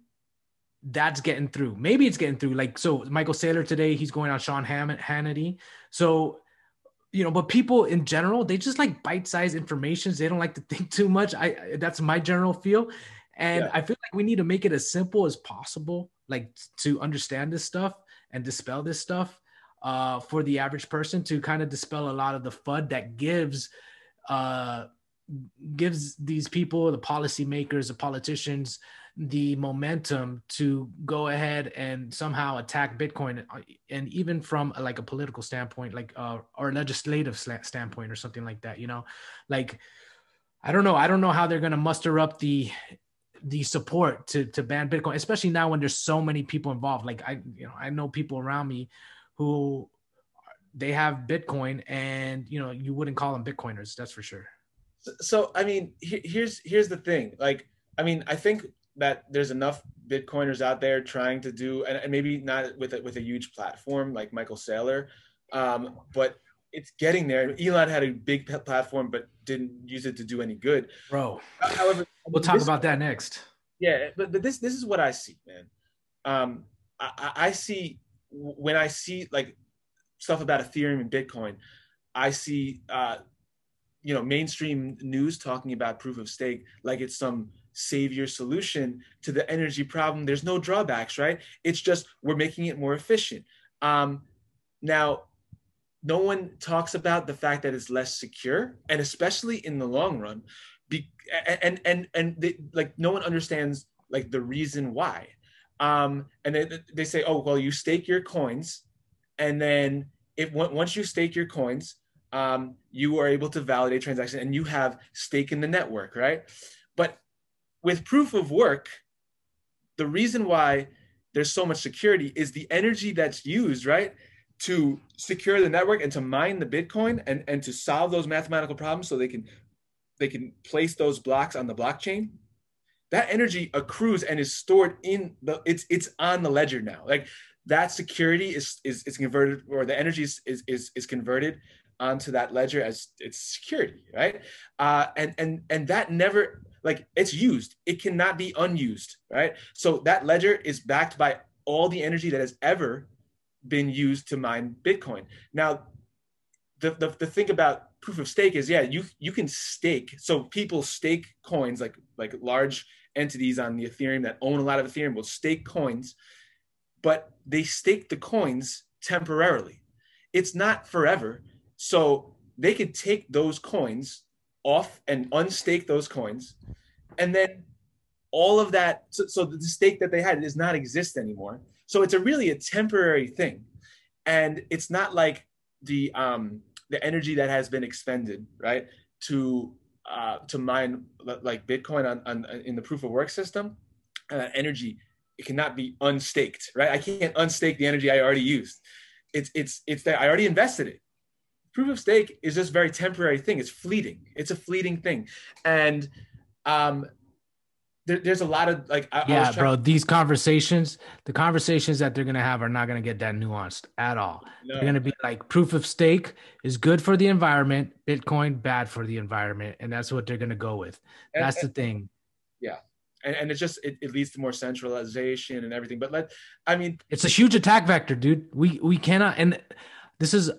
that's getting through. Maybe it's getting through. Like, so Michael Saylor today, he's going on Sean Hannity. So, but people in general, they just like bite-sized information. They don't like to think too much. That's my general feel. And yeah. I feel like we need to make it as simple as possible, like to understand this stuff and dispel this stuff for the average person, to kind of dispel a lot of the FUD that uh, gives these people, the policymakers, the politicians, the momentum to go ahead and somehow attack Bitcoin, and even from like a political standpoint, like or legislative standpoint or something like that. Like I don't know how they're going to muster up the support to ban Bitcoin, especially now when there's so many people involved. Like I know people around me who they have Bitcoin, and you wouldn't call them Bitcoiners, that's for sure. So I mean, here's the thing. Like, I mean, I think that there's enough Bitcoiners out there trying to do, and maybe not with a huge platform like Michael Saylor, but it's getting there. Elon had a big platform, but didn't use it to do any good. Bro, However, I we'll mean, talk this about that next. yeah, but this is what I see, man. I see when I see like stuff about Ethereum and Bitcoin, I see mainstream news talking about proof of stake like it's some savior solution to the energy problem. There's no drawbacks, right? It's just we're making it more efficient. Now, no one talks about the fact that it's less secure, and especially in the long run, like no one understands like the reason why. And they say, oh well, you stake your coins, and then if once you stake your coins, you are able to validate transactions, and you have stake in the network, right? But with proof of work, the reason why there's so much security is the energy that's used, right, to secure the network and to mine the Bitcoin and to solve those mathematical problems so they can place those blocks on the blockchain. That energy accrues and is stored in it's on the ledger now. Like that security is converted, or the energy is converted onto that ledger as its security, right? And that never, like, it's used. It cannot be unused, right? So that ledger is backed by all the energy that has ever been used to mine Bitcoin. Now, the thing about proof of stake is, yeah, you can stake. So people stake coins, like large entities on the Ethereum that own a lot of Ethereum will stake coins, but they stake the coins temporarily. It's not forever. So they could take those coins off and unstake those coins, and then all of that, so the stake that they had does not exist anymore. So it's really a temporary thing, and it's not like the energy that has been expended, right, to mine like Bitcoin on in the proof of work system. Energy, it cannot be unstaked, right? I can't unstake the energy I already used. It's that I already invested it. Proof of stake is just a very temporary thing. It's fleeting. It's a fleeting thing, and there's a lot of like yeah, bro. These conversations, the conversations that they're gonna have are not gonna get that nuanced at all. No. They're gonna be like, proof of stake is good for the environment, Bitcoin bad for the environment, and that's what they're gonna go with. That's the thing. Yeah, and it's just it leads to more centralization and everything. But it's a huge attack vector, dude. We cannot, and this is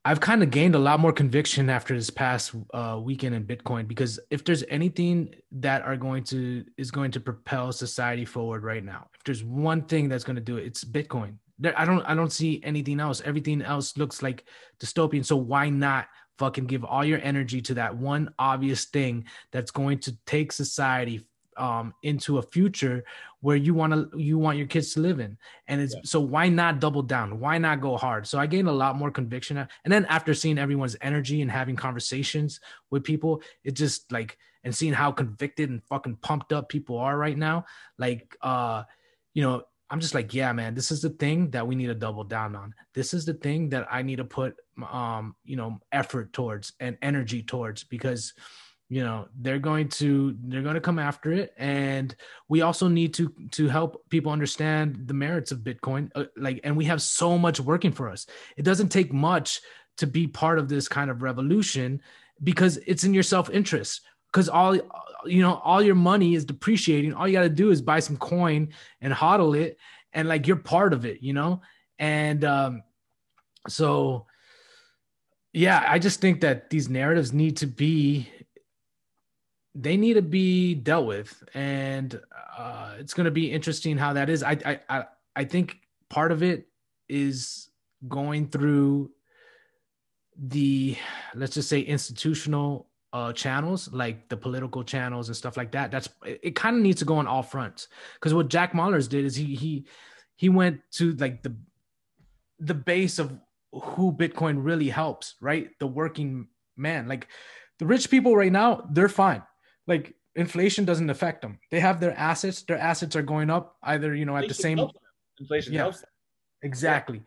I've kind of gained a lot more conviction after this past weekend in Bitcoin, because if there's anything that is going to propel society forward right now, if there's one thing that's going to do it, it's Bitcoin. I don't see anything else. Everything else looks like dystopian. So why not fucking give all your energy to that one obvious thing that's going to take society into a future where you want your kids to live in. And it's so why not double down? Why not go hard? So I gained a lot more conviction. And then after seeing everyone's energy and having conversations with people, it just like, and seeing how convicted and fucking pumped up people are right now, like, I'm just like, yeah, man, this is the thing that we need to double down on. This is the thing that I need to put, effort towards and energy towards, because they're going to come after it. And we also need to help people understand the merits of Bitcoin. And we have so much working for us. It doesn't take much to be part of this kind of revolution, because it's in your self-interest, because all your money is depreciating. All you got to do is buy some coin and hodl it, and like, you're part of it, and so yeah, I just think that these narratives need to be dealt with, and it's going to be interesting how that is. I think part of it is going through the, let's just say, institutional channels, like the political channels and stuff like that. It kind of needs to go on all fronts, because what Jack Mallers did is he went to like the base of who Bitcoin really helps, right? The working man. Like, the rich people right now, they're fine. Like, inflation doesn't affect them. They have their assets. Their assets are going up either, at the same. Inflation helps them. Exactly. Yeah.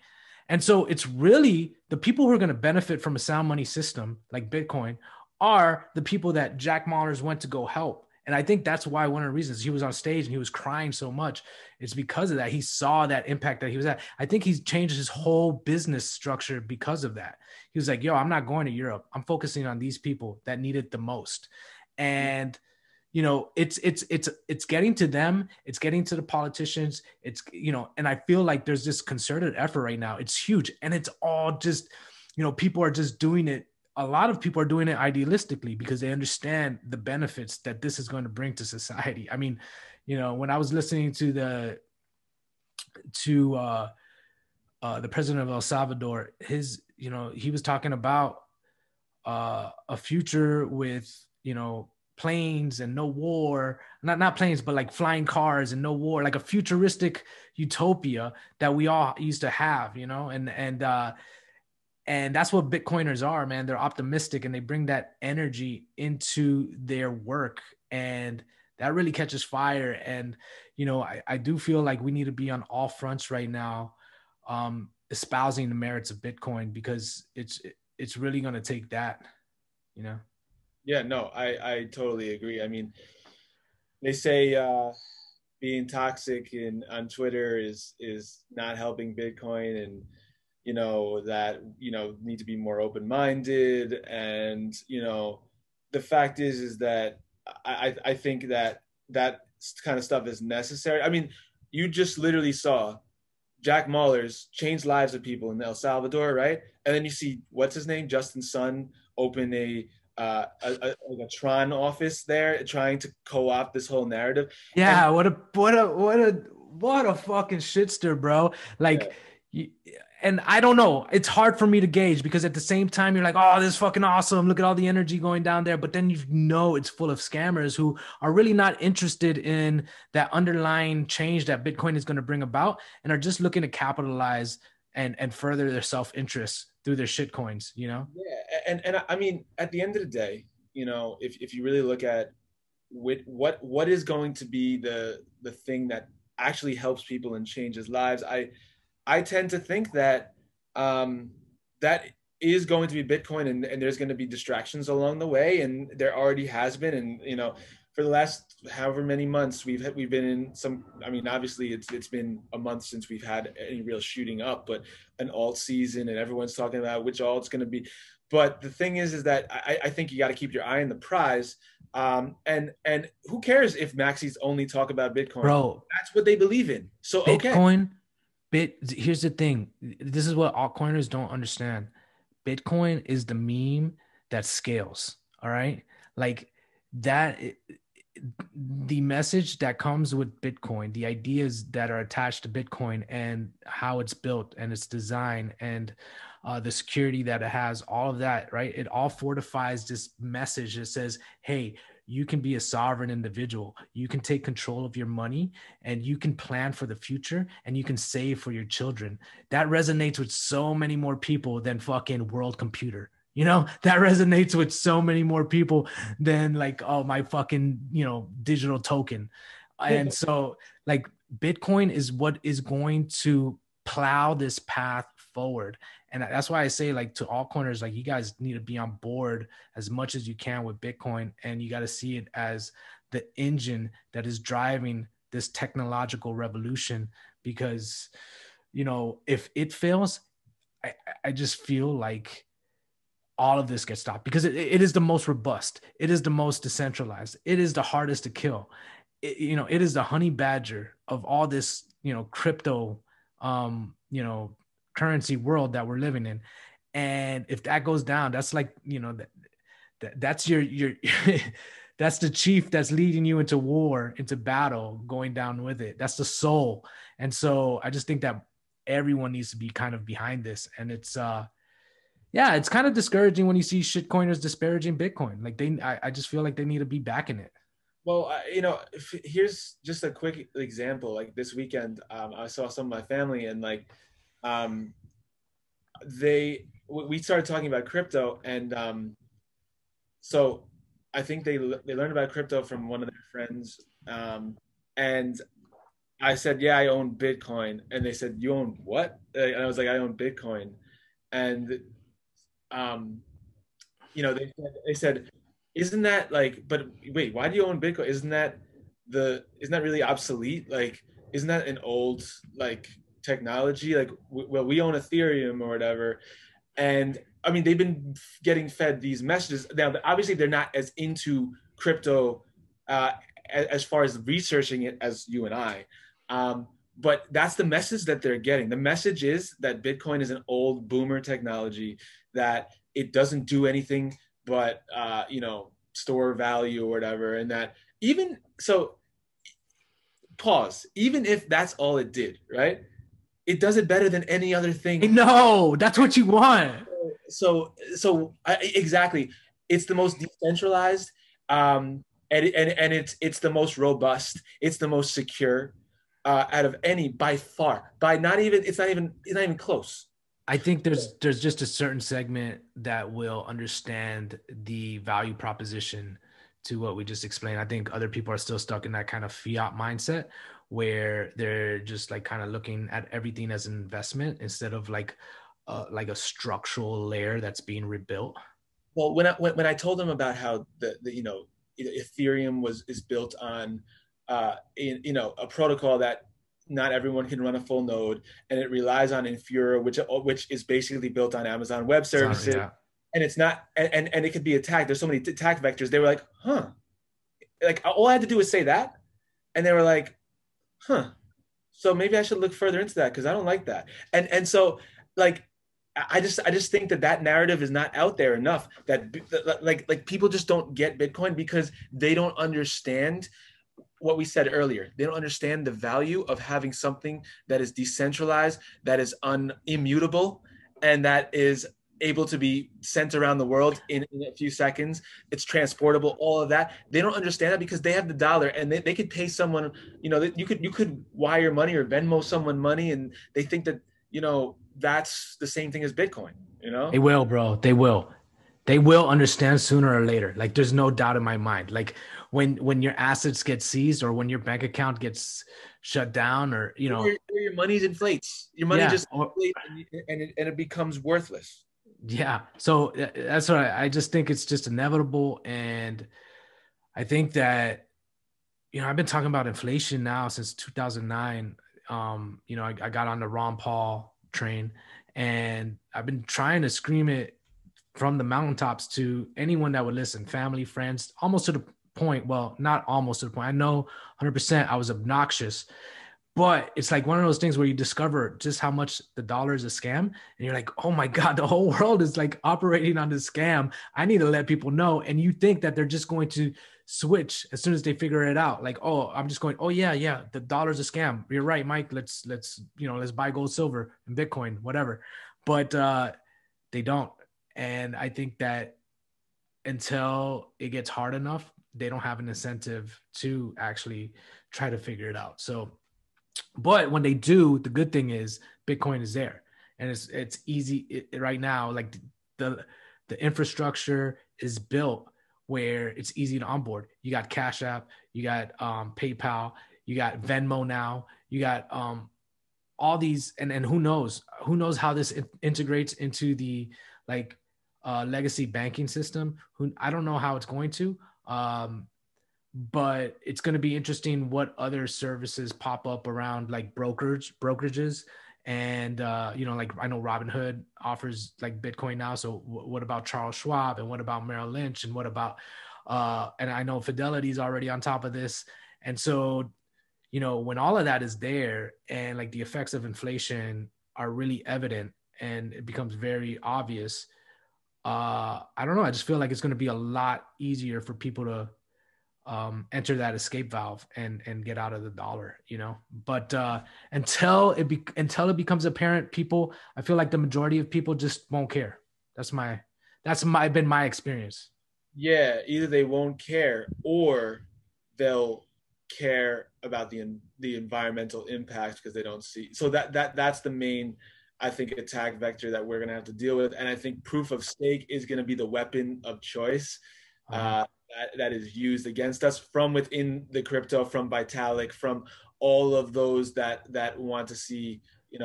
And so it's really the people who are going to benefit from a sound money system like Bitcoin are the people that Jack Mallers went to go help. And I think that's why one of the reasons he was on stage and he was crying so much is because of that. He saw that impact that he was at. I think he's changed his whole business structure because of that. He was like, yo, I'm not going to Europe. I'm focusing on these people that need it the most. And, it's getting to them, it's getting to the politicians, it's and I feel like there's this concerted effort right now. It's huge, and it's all just people are just doing it. A lot of people are doing it idealistically because they understand the benefits that this is going to bring to society. I mean, when I was listening to the president of El Salvador, he was talking about a future with planes and no war, not planes, but like flying cars and no war, like a futuristic utopia that we all used to have, and that's what Bitcoiners are, man. They're optimistic and they bring that energy into their work, and that really catches fire. And I do feel like we need to be on all fronts right now, espousing the merits of Bitcoin, because it's really going to take that, you know. Yeah, no, I totally agree. I mean, they say being toxic on Twitter is not helping Bitcoin, and that need to be more open-minded. And the fact is that I think that kind of stuff is necessary. I mean, you just literally saw Jack Mahler's changed lives of people in El Salvador, right? And then you see what's his name, Justin Sun, open like a Tron office there, trying to co-opt this whole narrative. And Yeah, what a fucking shitster, bro. yeah, Like, and I don't know. It's hard for me to gauge because at the same time you're like, oh, this is fucking awesome. Look at all the energy going down there. But then it's full of scammers who are really not interested in that underlying change that Bitcoin is going to bring about, and are just looking to capitalize and further their self-interest through their shit coins, yeah, and I mean, at the end of the day, if you really look at what is going to be the thing that actually helps people and changes lives, I tend to think that that is going to be Bitcoin, and there's going to be distractions along the way, and there already has been. And for the last however many months, we've been in some. I mean, obviously, it's been a month since we've had any real shooting up, but an alt season, and everyone's talking about which alt's going to be. But the thing is that I think you got to keep your eye on the prize. And who cares if Maxis only talk about Bitcoin? bro. That's what they believe in. So okay. Bitcoin, here's the thing. This is what altcoiners don't understand. Bitcoin is the meme that scales. All right. Like that, the message that comes with Bitcoin, the ideas that are attached to Bitcoin and how it's built and its design and the security that it has, all of that, right? It all fortifies this message that says, hey, you can be a sovereign individual. You can take control of your money and you can plan for the future and you can save for your children. That resonates with so many more people than fucking world computer. That resonates with so many more people than like, oh, my fucking, digital token. And so like Bitcoin is what is going to plow this path forward. And that's why I say, like, to all corners, like, you guys need to be on board as much as you can with Bitcoin. And you got to see it as the engine that is driving this technological revolution, because, if it fails, I just feel like all of this gets stopped, because it is the most robust. It is the most decentralized. It is the hardest to kill. It is the honey badger of all this, crypto, currency world that we're living in. And if that goes down, that's like, that's your that's the chief that's leading you into war, into battle, going down with it. That's the soul. And so I just think that everyone needs to be kind of behind this. And it's yeah, it's kind of discouraging when you see shitcoiners disparaging Bitcoin. Like I just feel like they need to be backing it. Well, here's just a quick example. Like this weekend, I saw some of my family, and like, um, we started talking about crypto, and so I think they learned about crypto from one of their friends, and I said, yeah, I own Bitcoin, and they said, you own what? And I was like, I own Bitcoin, and um, they said, isn't that like, but wait, why do you own Bitcoin? Isn't that really obsolete? Like, isn't that an old like technology? Like, well, we own Ethereum or whatever. And I mean, they've been getting fed these messages. Now, obviously, they're not as into crypto uh, as far as researching it as you and I. But that's the message that they're getting. The message is that Bitcoin is an old boomer technology, that it doesn't do anything but store value or whatever, and that even so, pause. Even if that's all it did, right? It does it better than any other I thing. know that's what you want. Exactly, it's the most decentralized, and it's the most robust, it's the most secure, out of any, by far, by not even it's not even close. I think there's just a certain segment that will understand the value proposition to what we just explained. I think other people are still stuck in that kind of fiat mindset where they're just like kind of looking at everything as an investment instead of like a structural layer that's being rebuilt. Well, when I told them about how the Ethereum is built on a protocol that not everyone can run a full node, and it relies on Infura, which is basically built on Amazon Web Services, Yeah. and it's not, and it could be attacked. There's so many attack vectors. They were like, huh, like all I had to do was say that, and they were like, huh. So maybe I should look further into that because I don't like that. And so, like, I just think that that narrative is not out there enough. Like people just don't get Bitcoin because they don't understand what we said earlier. They don't understand the value of having something that is decentralized, that is immutable, and that is able to be sent around the world in a few seconds. It's transportable, all of that. They don't understand that because they have the dollar, and they could pay someone, you could wire money or Venmo someone money, and they think that, that's the same thing as Bitcoin, you They know? will, bro. They will. They will understand sooner or later. Like there's no doubt in my mind. Like when your assets get seized or when your bank account gets shut down or Or your money's inflates. Your money yeah, just or inflates, and it becomes worthless. yeah. So that's what I just think it's just inevitable. And I think that, I've been talking about inflation now since 2009. I got on the Ron Paul train and I've been trying to scream it from the mountaintops to anyone that would listen, family, friends, almost to the point. Well, not almost to the point. I know 100% I was obnoxious, but it's like one of those things where you discover just how much the dollar is a scam. And you're like, oh my God, the whole world is like operating on this scam. I need to let people know. And you think that they're just going to switch as soon as they figure it out. Like, oh, I'm just going, oh yeah, the dollar's a scam. You're right, Mike. Let's buy gold, silver, and Bitcoin, whatever. But they don't. And I think that until it gets hard enough, they don't have an incentive to actually try to figure it out. So, but when they do, the good thing is Bitcoin is there, and it's easy right now. Like the the infrastructure is built where it's easy to onboard. You got Cash App, you got PayPal, you got Venmo now, you got all these, and who knows how this integrates into the like legacy banking system. Who I don't know how it's going to. But it's going to be interesting what other services pop up around like brokerages and like I know Robinhood offers like Bitcoin now, so what about Charles Schwab, and what about Merrill Lynch, and what about and I know Fidelity is already on top of this. And so when all of that is there and like the effects of inflation are really evident and it becomes very obvious, I don't know, I just feel like it's going to be a lot easier for people to enter that escape valve and get out of the dollar. But until it becomes apparent, people, I feel like the majority of people just won't care. That's been my experience. Yeah, either they won't care or they'll care about the environmental impact because they don't see. So that's the main, I think, attack vector that we're gonna have to deal with. And I think proof of stake is gonna be the weapon of choice, Uh-huh. that is used against us from within the crypto, from Vitalik, from all of those that want to see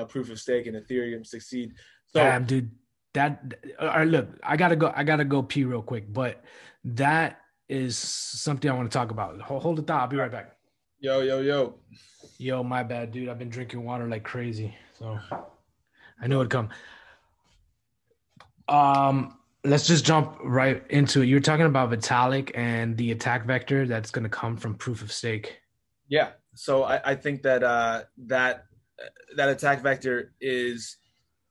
proof of stake and Ethereum succeed. So Damn, dude. That all right, look, I gotta go pee real quick, but that is something I want to talk about. Hold the thought. I'll be right back. yo yo yo, Yo, my bad, dude. I've been drinking water like crazy. So I knew no, it'd come. Um, let's just jump right into it. You're talking about Vitalik and the attack vector that's going to come from proof of stake. Yeah. So I think that that attack vector is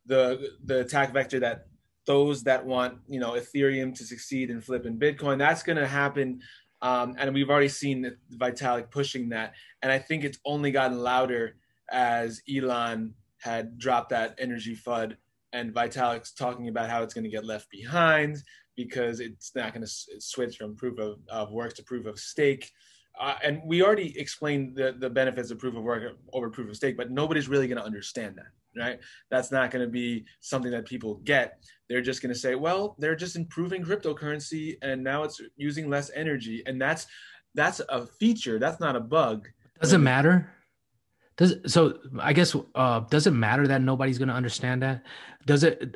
the attack vector that those that want Ethereum to succeed and flip in Bitcoin, that's going to happen. And we've already seen Vitalik pushing that, and I think it's only gotten louder as Elon had dropped that energy FUD, and Vitalik's talking about how it's going to get left behind because it's not going to switch from proof of work to proof of stake. And we already explained the benefits of proof of work over proof of stake, but nobody's really going to understand that, right? That's not going to be something that people get. They're just going to say, well, they're just improving cryptocurrency and now it's using less energy. And that's a feature. That's not a bug. Does it matter? I guess does it matter that nobody's going to understand that? Does it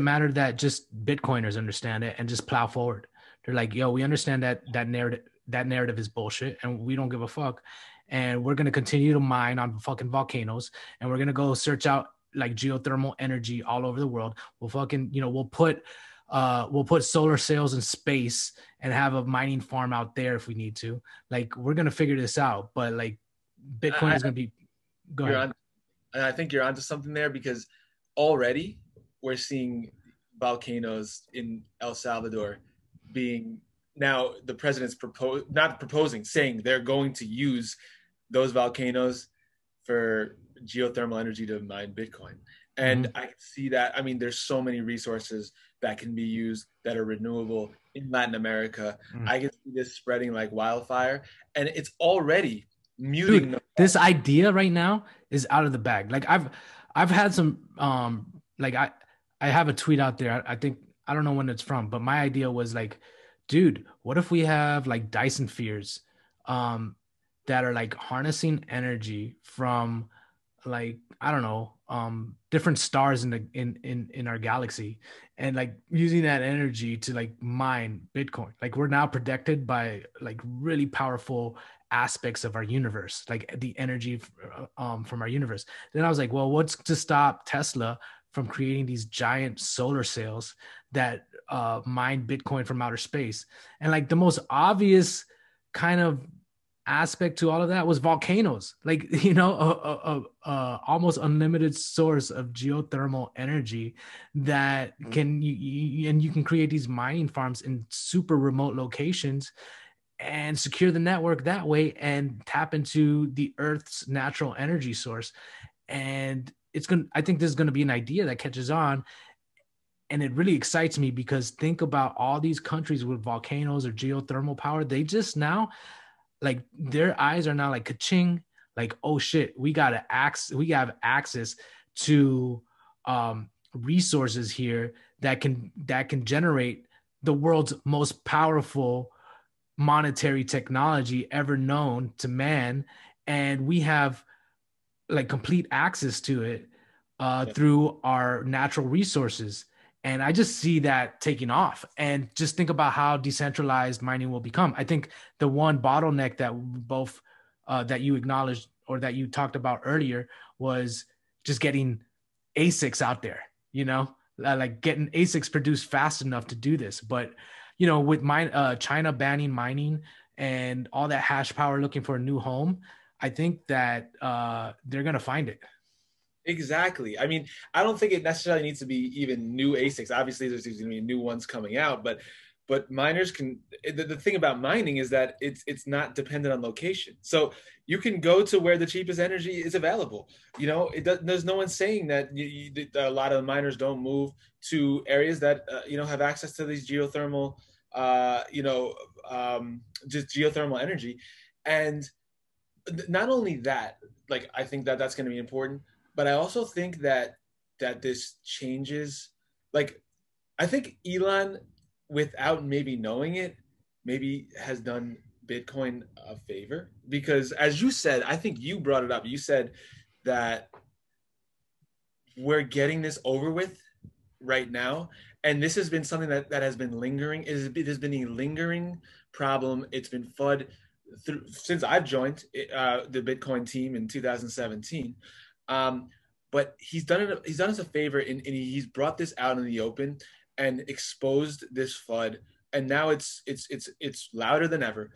matter that just Bitcoiners understand it and just plow forward? They're like, yo, we understand that narrative is bullshit and we don't give a fuck. And we're going to continue to mine on fucking volcanoes and we're going to go search out like geothermal energy all over the world. We'll fucking, we'll put solar sails in space and have a mining farm out there if we need to. Like, we're going to figure this out. But like, Bitcoin I, is going to be, go you're ahead. on, and I think you're onto something there because already we're seeing volcanoes in El Salvador being now the president's not proposing, saying they're going to use those volcanoes for geothermal energy to mine Bitcoin. And Mhm. I can see that. I mean, there's so many resources that can be used that are renewable in Latin America. Mm. I can see this spreading like wildfire, and it's already muting Dude, the. this idea right now is out of the bag. Like I've had some like I have a tweet out there. I think I don't know when it's from, but my idea was like, dude, what if we have like Dyson spheres um that are like harnessing energy from like I don't know different stars in the in our galaxy and like using that energy to like mine Bitcoin. Like we're now protected by like really powerful aspects of our universe, like the energy from our universe. Then I was like, well, what's to stop Tesla from creating these giant solar sails that mine Bitcoin from outer space? And like the most obvious kind of aspect to all of that was volcanoes, like a almost unlimited source of geothermal energy that can and you can create these mining farms in super remote locations and secure the network that way and tap into the earth's natural energy source. And I think this is going to be an idea that catches on, and it really excites me because think about all these countries with volcanoes or geothermal power. They just now, like, their eyes are now like ka-ching, like, oh shit, we have access to resources here that can generate the world's most powerful monetary technology ever known to man, and we have like complete access to it Yeah, through our natural resources. And I just see that taking off. And just think about how decentralized mining will become. I think the one bottleneck that both that you acknowledged or that you talked about earlier was just getting ASICs out there. Like getting ASICs produced fast enough to do this. But with China banning mining and all that hash power looking for a new home, I think that they're gonna find it. exactly. I mean, I don't think it necessarily needs to be even new ASICs. Obviously, there's going to be new ones coming out, but miners can. The thing about mining is that it's not dependent on location. So you can go to where the cheapest energy is available. There's no one saying that a lot of miners don't move to areas that have access to these geothermal, uh, you know, just geothermal energy, and not only that, like I think that that's going to be important, but I also think that this changes. Like I think Elon, without maybe knowing it, maybe has done Bitcoin a favor because, as you said, I think you brought it up. You said that we're getting this over with right now, and this has been something that has been lingering. It has been a lingering problem. It's been FUD since I've joined the Bitcoin team in 2017. Um, but he's done us a favor, and he's brought this out in the open. and exposed this flood, and now it's louder than ever.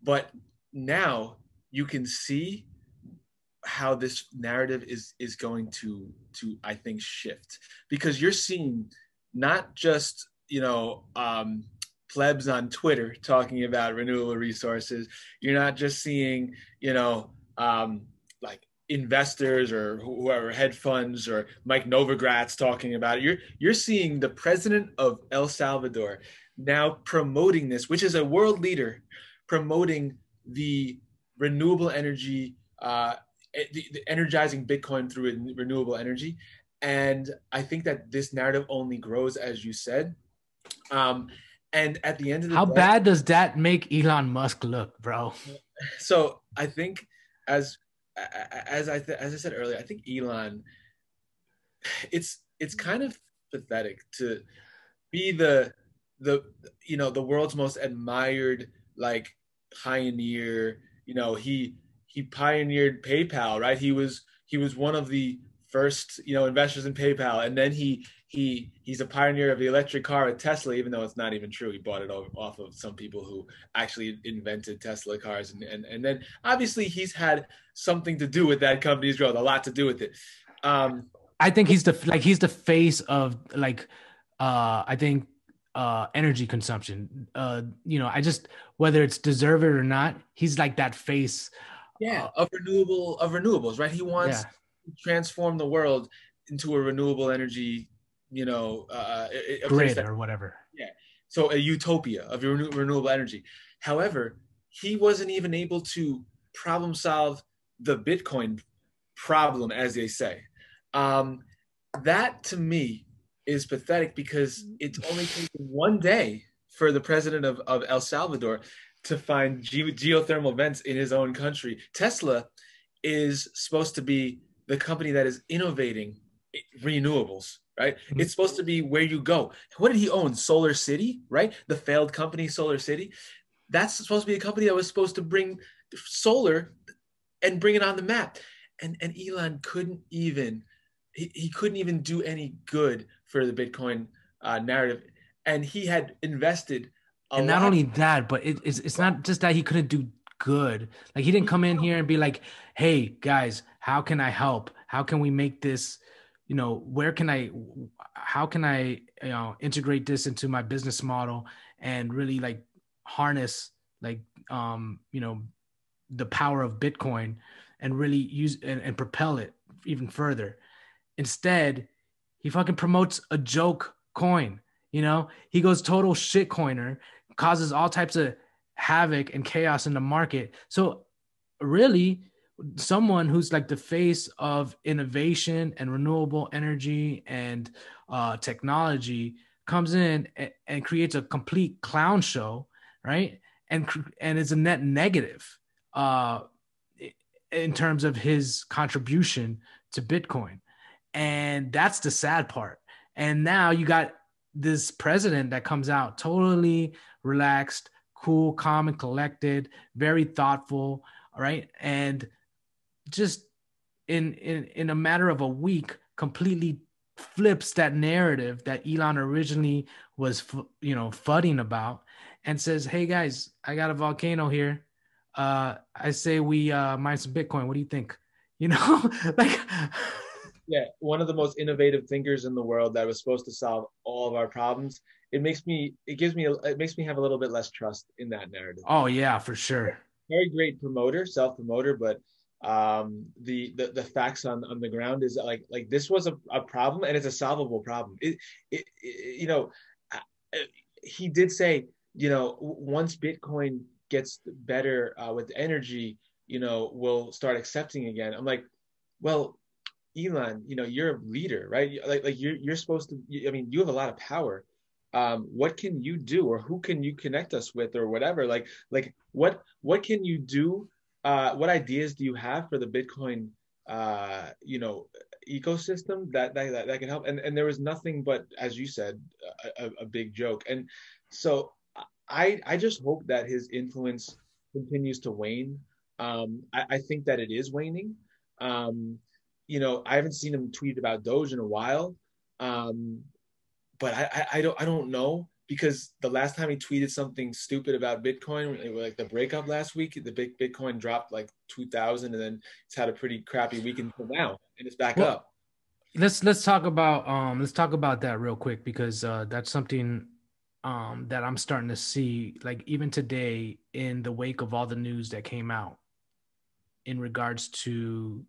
But now you can see how this narrative is going to I think shift, because you're seeing not just plebs on Twitter talking about renewable resources. You're not just seeing like investors or whoever, hedge funds or Mike Novogratz talking about it. You're seeing the president of El Salvador now promoting this, which is a world leader, promoting the renewable energy, the energizing Bitcoin through renewable energy. And I think that this narrative only grows, as you said. And at the end of the How day, bad does that make Elon Musk look, bro? so I think as as I said earlier, I think Elon, it's kind of pathetic to be the the world's most admired like pioneer. He pioneered PayPal, right? He was one of the first investors in PayPal, and then he's a pioneer of the electric car at Tesla, even though it's not even true. He bought it off of some people who actually invented Tesla cars, and then obviously he's had something to do with that company's growth, a lot to do with it. I think he's the face of I think energy consumption. I just, whether it's deserved or not, he's like that face. Of renewables, right? He wants Yeah, to transform the world into a renewable energy, a place grid that, or whatever. yeah. So a utopia of renewable energy. However, he wasn't even able to problem solve the Bitcoin problem, as they say. Um, that to me is pathetic, because it's only taken one day for the president of El Salvador to find geothermal vents in his own country. Tesla is supposed to be the company that is innovating renewables, right? Mhm. It's supposed to be where you go. What did he own? Solar City, right? The failed company Solar City. That's supposed to be a company that was supposed to bring solar and bring it on the map. And Elon couldn't even he couldn't even do any good for the Bitcoin narrative, and he had invested a And not lot. only that, but it's not just that he couldn't do good. Like, he didn't come in here and be like, "Hey guys, how can I help? How can we make this? Where can I? How can I integrate this into my business model and really like harness like the power of Bitcoin and really use and propel it even further." Instead, he fucking promotes a joke coin. He goes total shit coiner, causes all types of havoc and chaos in the market. So really, someone who's like the face of innovation and renewable energy and technology comes in and creates a complete clown show, right? And it's a net negative uh, in terms of his contribution to Bitcoin. And that's the sad part. And now you got this president that comes out totally relaxed, cool, calm, and collected, very thoughtful. All right. And just in a matter of a week, completely flips that narrative that Elon originally was, fudding about, and says, "Hey guys, I got a volcano here. I say we mine some Bitcoin. What do you think?" Like, Yeah, one of the most innovative thinkers in the world that was supposed to solve all of our problems. It makes me have a little bit less trust in that narrative. oh yeah, for sure. Very great promoter, self promoter, but the facts on the ground is like this was a problem, and it's a solvable problem. He did say, once Bitcoin gets better with energy, we'll start accepting again. I'm like, well, Elon, you're a leader, right? Like you're supposed to. I mean, you have a lot of power. What can you do, or who can you connect us with, or whatever? Like what can you do? What ideas do you have for the Bitcoin, ecosystem that can help? And there was nothing but, as you said, a big joke. And so I just hope that his influence continues to wane. I think that it is waning. I haven't seen him tweet about Doge in a while. but I don't know because the last time he tweeted something stupid about Bitcoin, like the breakup last week, the big Bitcoin dropped like 2,000, and then it's had a pretty crappy week until now, and it's back Well, up. let's talk about that real quick because that's something that I'm starting to see like even today in the wake of all the news that came out in regards to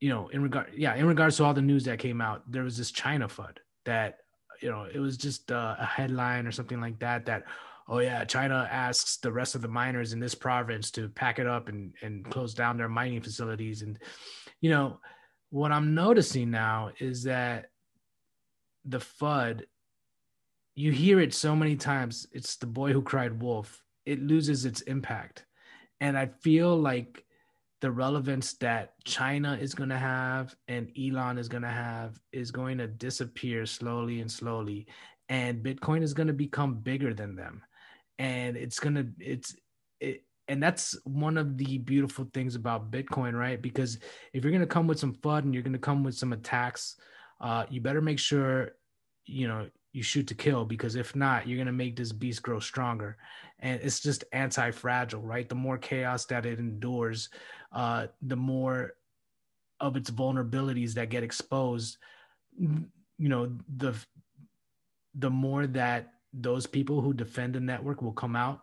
in regards to all the news that came out. There was this China FUD that it was just a headline or something like that oh yeah, China asks the rest of the miners in this province to pack it up and close down their mining facilities. And you know what I'm noticing now is that the FUD, you hear it so many times, it's the boy who cried wolf, it loses its impact. And I feel like the relevance that China is going to have and Elon is going to have is going to disappear slowly and slowly. And Bitcoin is going to become bigger than them. And and that's one of the beautiful things about Bitcoin, right? Because if you're going to come with some FUD and you're going to come with some attacks, you better make sure, you shoot to kill, because if not, you're going to make this beast grow stronger. And it's just anti-fragile, right? The more chaos that it endures, the more of its vulnerabilities that get exposed, the more that those people who defend the network will come out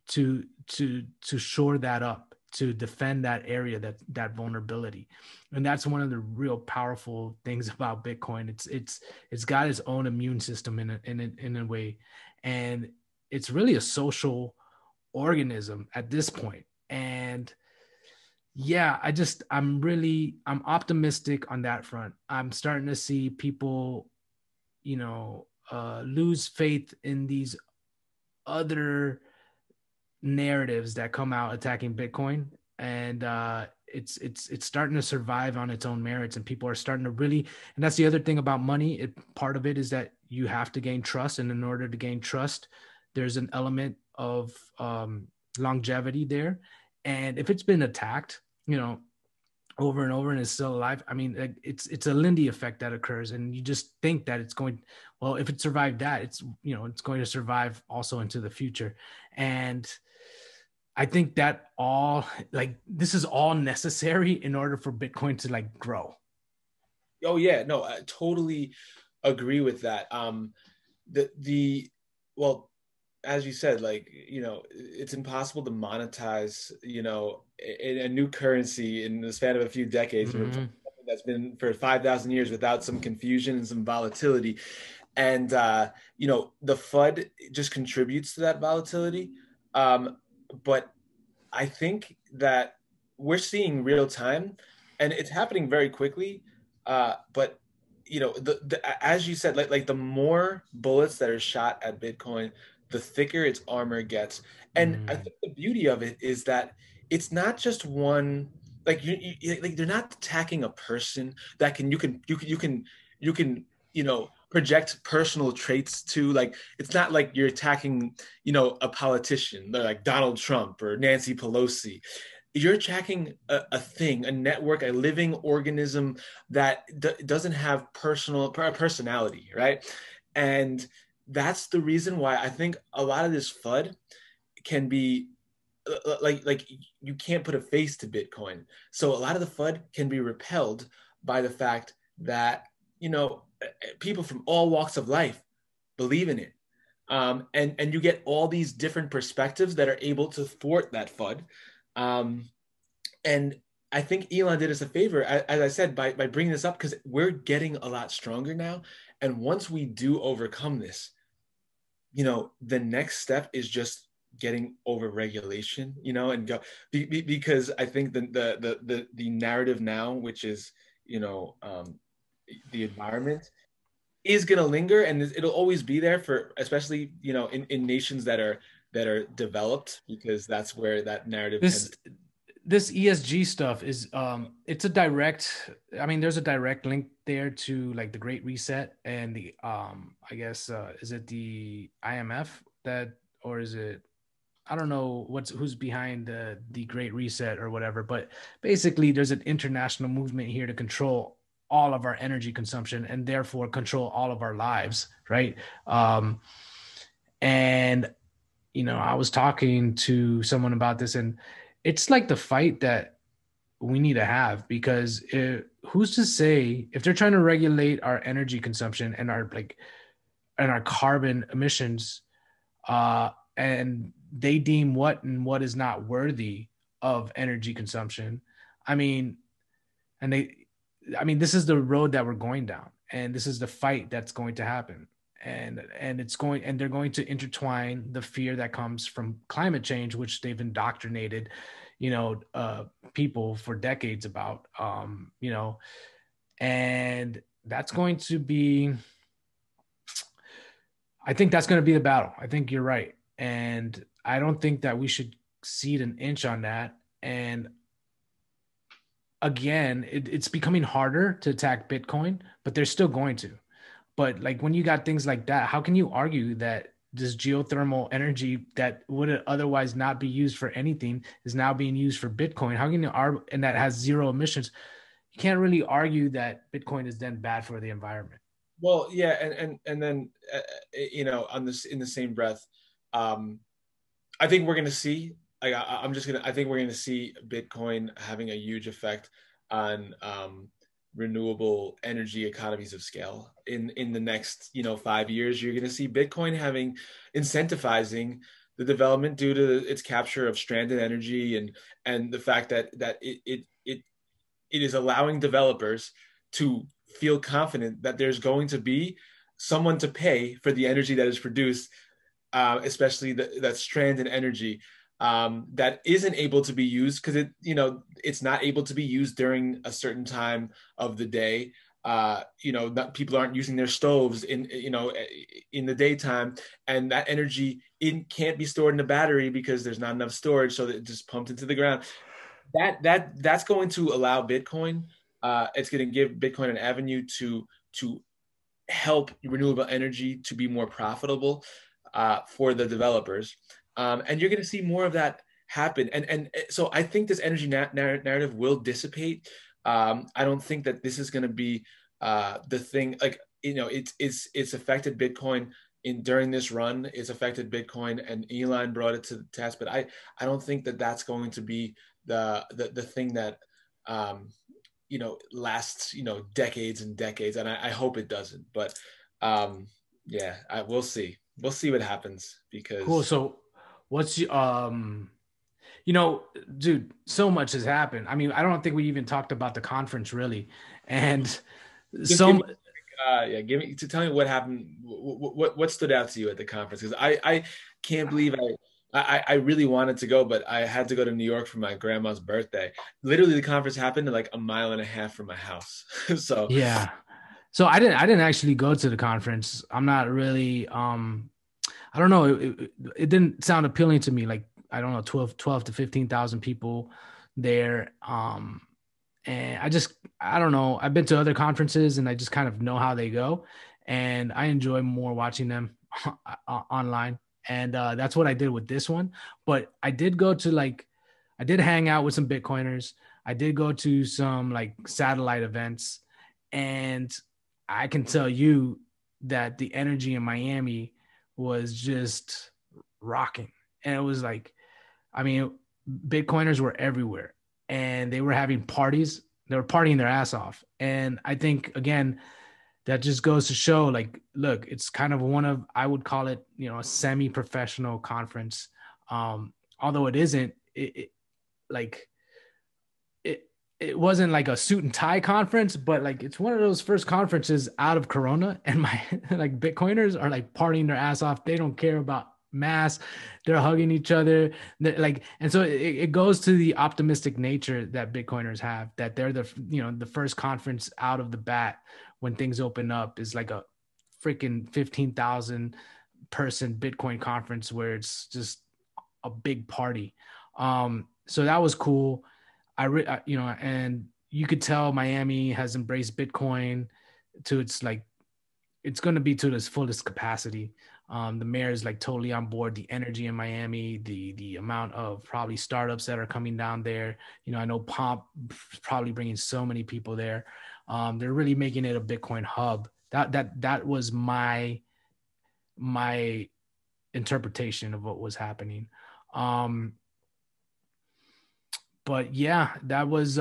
to shore that up, to defend that area, that vulnerability. And that's one of the real powerful things about Bitcoin. It's got its own immune system in a way, and it's really a social organism at this point. And yeah, I'm optimistic on that front. I'm starting to see people, lose faith in these other narratives that come out attacking Bitcoin, and it's starting to survive on its own merits, and people are starting to really. And that's the other thing about money. Part of it is that you have to gain trust, and in order to gain trust, there's an element of longevity there. And if it's been attacked, over and over and is still alive, I mean, it's a Lindy effect that occurs, and you just think that it's going. Well, if it survived that, it's going to survive also into the future. And I think that this is all necessary in order for Bitcoin to like grow. Oh yeah, no, I totally agree with that. The well, as you said, like, it's impossible to monetize, a new currency in the span of a few decades from Mm-hmm. something that's been for 5,000 years without some confusion and some volatility. And the FUD just contributes to that volatility. But I think that we're seeing real time, and it's happening very quickly. But as you said, like the more bullets that are shot at Bitcoin, the thicker its armor gets. And I Mm-hmm. think the beauty of it is that it's not just one. Like like they're not attacking a person that you can project personal traits to. Like, it's not like you're attacking a politician like Donald Trump or Nancy Pelosi. You're attacking a thing, a network, a living organism that doesn't have personality, right? And that's the reason why I think a lot of this FUD can be like you can't put a face to Bitcoin. So a lot of the FUD can be repelled by the fact that people from all walks of life believe in it. And you get all these different perspectives that are able to thwart that FUD. Um, and I think Elon did us a favor, as I said, by bringing this up, because we're getting a lot stronger now. And once we do overcome this, the next step is just getting over regulation, and because I think the narrative now, which is, the environment, is going to linger, and it'll always be there for, especially in nations that are developed, because that's where that narrative tends This to. this ESG stuff is it's a direct, I mean, there's a direct link there to like the Great Reset and the I guess is it the IMF that, or is it, I don't know who's behind the Great Reset or whatever, but basically there's an international movement here to control all of our energy consumption and therefore control all of our lives, right? Um, and I was talking to someone about this, and it's like the fight that we need to have, because who's to say if they're trying to regulate our energy consumption and our carbon emissions, and they deem what and what is not worthy of energy consumption. I mean, and this is the road that we're going down, and this is the fight that's going to happen. And they're going to intertwine the fear that comes from climate change, which they've indoctrinated, people for decades about, and that's going to be, I think that's going to be the battle. I think you're right. And I don't think that we should cede an inch on that. And again, it's becoming harder to attack Bitcoin, but they're still going to. But like when you got things like that, how can you argue that this geothermal energy that would otherwise not be used for anything is now being used for Bitcoin? How can you argue, and that has zero emissions? You can't really argue that Bitcoin is then bad for the environment. Well, yeah, and then on this, in the same breath, um, I think we're going to see. I think we're going to see Bitcoin having a huge effect on renewable energy economies of scale in the next 5 years. You're going to see Bitcoin having incentivizing the development due to its capture of stranded energy, and the fact that it is allowing developers to feel confident that there's going to be someone to pay for the energy that is produced, especially that stranded energy that isn't able to be used because it's not able to be used during a certain time of the day. People aren't using their stoves in the daytime, and that energy can't be stored in a battery because there's not enough storage, so that it just pumped into the ground. That's going to allow Bitcoin. It's going to give Bitcoin an avenue to help renewable energy to be more profitable for the developers, and you're going to see more of that happen. And so I think this energy narrative will dissipate. I don't think that this is going to be the thing. Like it's affected Bitcoin during this run. It's affected Bitcoin, and Elon brought it to the test. But I don't think that that's going to be the thing that lasts decades and decades, and I hope it doesn't. But yeah, we'll see what happens Cool. because So what's you know, dude, so much has happened. I mean, I don't think we even talked about the conference really. And just give me so give me to tell me what happened. What stood out to you at the conference? Because I can't believe I really wanted to go, but I had to go to New York for my grandma's birthday. Literally, the conference happened like a mile and a half from my house. So yeah. So I didn't actually go to the conference. I'm not really I don't know. It didn't sound appealing to me. Like, I don't know, 12 to 15,000 people there. And I don't know. I've been to other conferences and I just kind of know how they go. And I enjoy more watching them online. And that's what I did with this one. But I did hang out with some Bitcoiners. I did go to some like satellite events. And I can tell you that the energy in Miami was just rocking. And it was like, I mean, Bitcoiners were everywhere and they were having parties. They were partying their ass off. And I think, again, that just goes to show like, look, it's kind of I would call it, a semi professional conference. Although it isn't, like, it wasn't like a suit and tie conference, but like it's one of those first conferences out of Corona, and my like Bitcoiners are like partying their ass off. They don't care about mass. They're hugging each other. And so it goes to the optimistic nature that Bitcoiners have, that they're the first conference out of the bat when things open up is like a freaking 15,000 person Bitcoin conference where it's just a big party. So that was cool. And you could tell Miami has embraced Bitcoin to its like, it's going to be to its fullest capacity. The mayor is like totally on board. The energy in Miami, the amount of probably startups that are coming down there. I know Pomp probably bringing so many people there. They're really making it a Bitcoin hub. That was my interpretation of what was happening. Um, but yeah, that was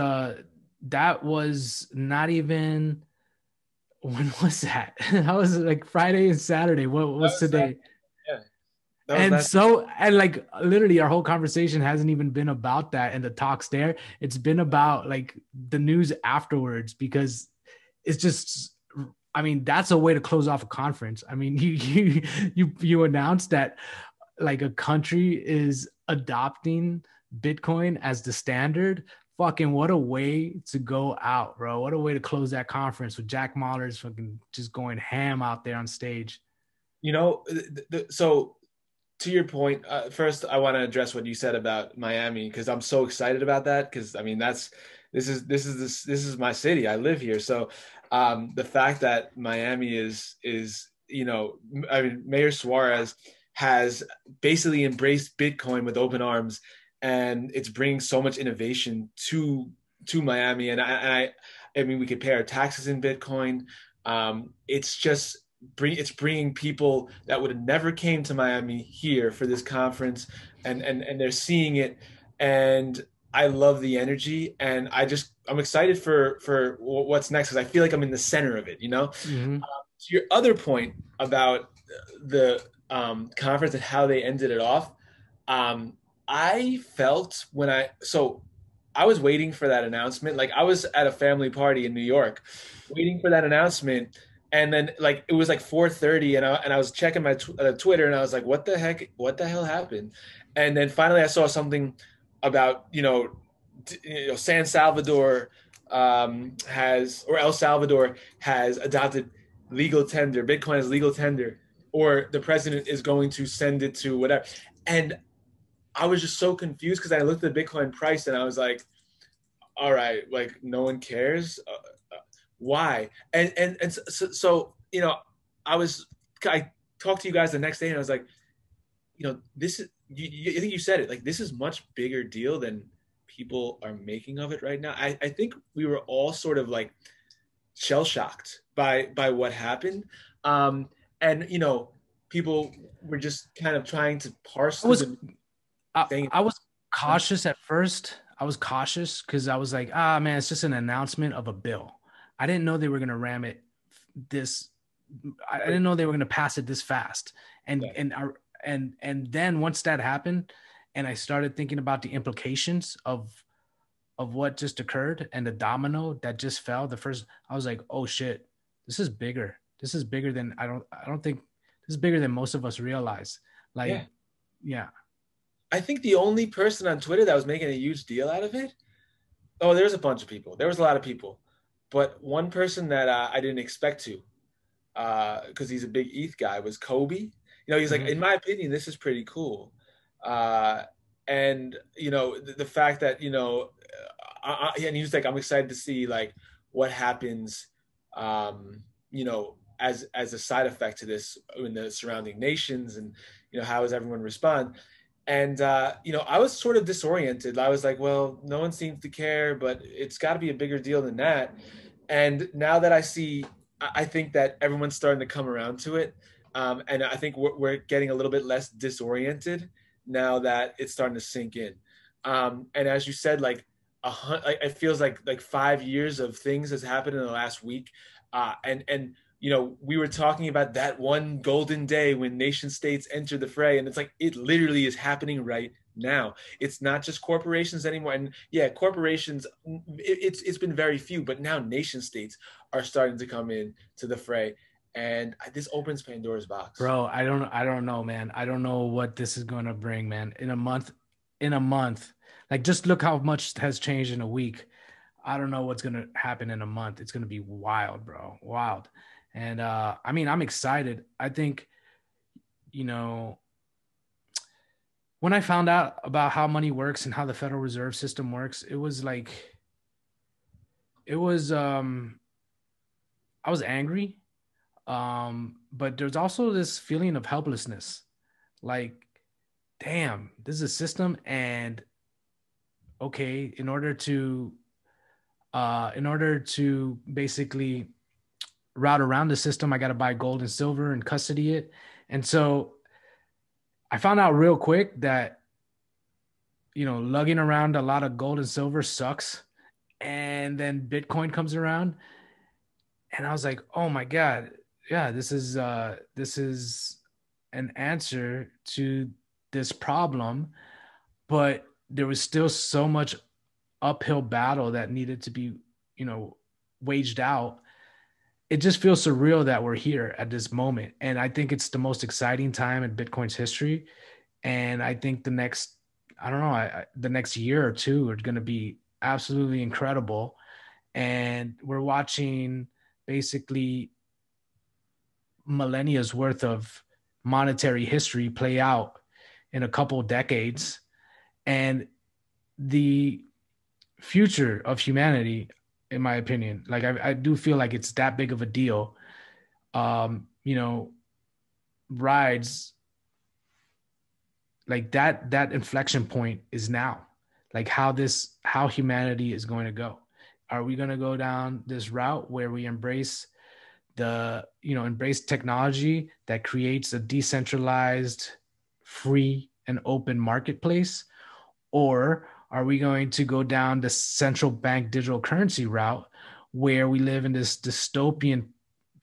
not even, when was that? That was like Friday and Saturday. What That was was that. today? Yeah, that was And last. so, and like literally our whole conversation hasn't even been about that and the talks there. It's been about like the news afterwards, because it's just, I mean, that's a way to close off a conference. I mean, you announced that like a country is adopting Bitcoin as the standard. Fucking what a way to go out, bro. What a way to close that conference with Jack Mahler's fucking just going ham out there on stage. You know, so to your point, first I want to address what you said about Miami because I'm so excited about that. Because I mean, this is my city. I live here, so the fact that Miami is I mean, Mayor Suarez has basically embraced Bitcoin with open arms, and it's bringing so much innovation to Miami. I mean, we could pay our taxes in Bitcoin. It's just it's bringing people that would have never came to Miami here for this conference, and they're seeing it, and I love the energy, and I'm excited for what's next because I feel like I'm in the center of it. Mm-hmm. To your other point about the conference and how they ended it off, um, I felt I was waiting for that announcement. Like I was at a family party in New York, waiting for that announcement, and then like it was like 4:30, and I was checking my Twitter, and I was like, "What the heck? What the hell happened?" And then finally, I saw something about San Salvador has or El Salvador has adopted legal tender. Bitcoin is legal tender, or the president is going to send it to whatever. And I was just so confused because I looked at the Bitcoin price and I was like, all right, like no one cares. Why? And so I talked to you guys the next day and I was like, this is I think you said it, like this is much bigger deal than people are making of it right now. I think we were all sort of like shell shocked by what happened. Um, and people were just kind of trying to parse I through was the I, thing. I was cautious at first. I was cautious because I was like, ah, man, it's just an announcement of a bill. I didn't know they were gonna ram it this. I didn't know they were gonna pass it this fast. And Yeah, and our and then once that happened, and I started thinking about the implications of what just occurred and the domino that just fell. The first, I was like, oh shit, this is bigger. This is bigger than I don't think this is bigger than most of us realize. Like, yeah. yeah. I think the only person on Twitter that was making a huge deal out of it. Oh, there's a bunch of people. There was a lot of people, but one person that I didn't expect to, because he's a big ETH guy, was Kobe. He's like, Mhm. in my opinion, this is pretty cool. Uh, and the fact that and he was like, I'm excited to see like what happens, as a side effect to this in the surrounding nations, and how does everyone respond? And I was sort of disoriented. I was like, well, no one seems to care, but it's got to be a bigger deal than that. And now that I think that everyone's starting to come around to it. And I think we're getting a little bit less disoriented now that it's starting to sink in. And as you said, like it feels like 5 years of things has happened in the last week. And we were talking about that one golden day when nation states entered the fray, and it's like it literally is happening right now. It's not just corporations anymore. And yeah, corporations, it's been very few, but now nation states are starting to come in to the fray, and this opens Pandora's box. Bro, I don't know, man. I don't know what this is going to bring, man. In a month. Like just look how much has changed in a week. I don't know what's going to happen in a month. It's going to be wild, bro. Wild. And I mean, I'm excited. I think, you know, when I found out about how money works and how the Federal Reserve System works, it was like it was I was angry. But there's also this feeling of helplessness. Like, damn, this is a system, and okay, in order to In order to basically route around the system, I got to buy gold and silver and custody it. And so I found out real quick that, lugging around a lot of gold and silver sucks. And then Bitcoin comes around, and I was like, oh my God, yeah, this is an answer to this problem. But there was still so much uphill battle that needed to be, you know, waged out. It just feels surreal that we're here at this moment. And I think it's the most exciting time in Bitcoin's history. And I think I don't know, the next year or two are going to be absolutely incredible. And we're watching basically millennia's worth of monetary history play out in a couple decades. And the future of humanity, in my opinion, like I do feel like it's that big of a deal. You know, rides like that inflection point is now. Like how humanity is going to go. Are we going to go down this route where we embrace technology that creates a decentralized, free and open marketplace? Or are we going to go down the central bank digital currency route where we live in this dystopian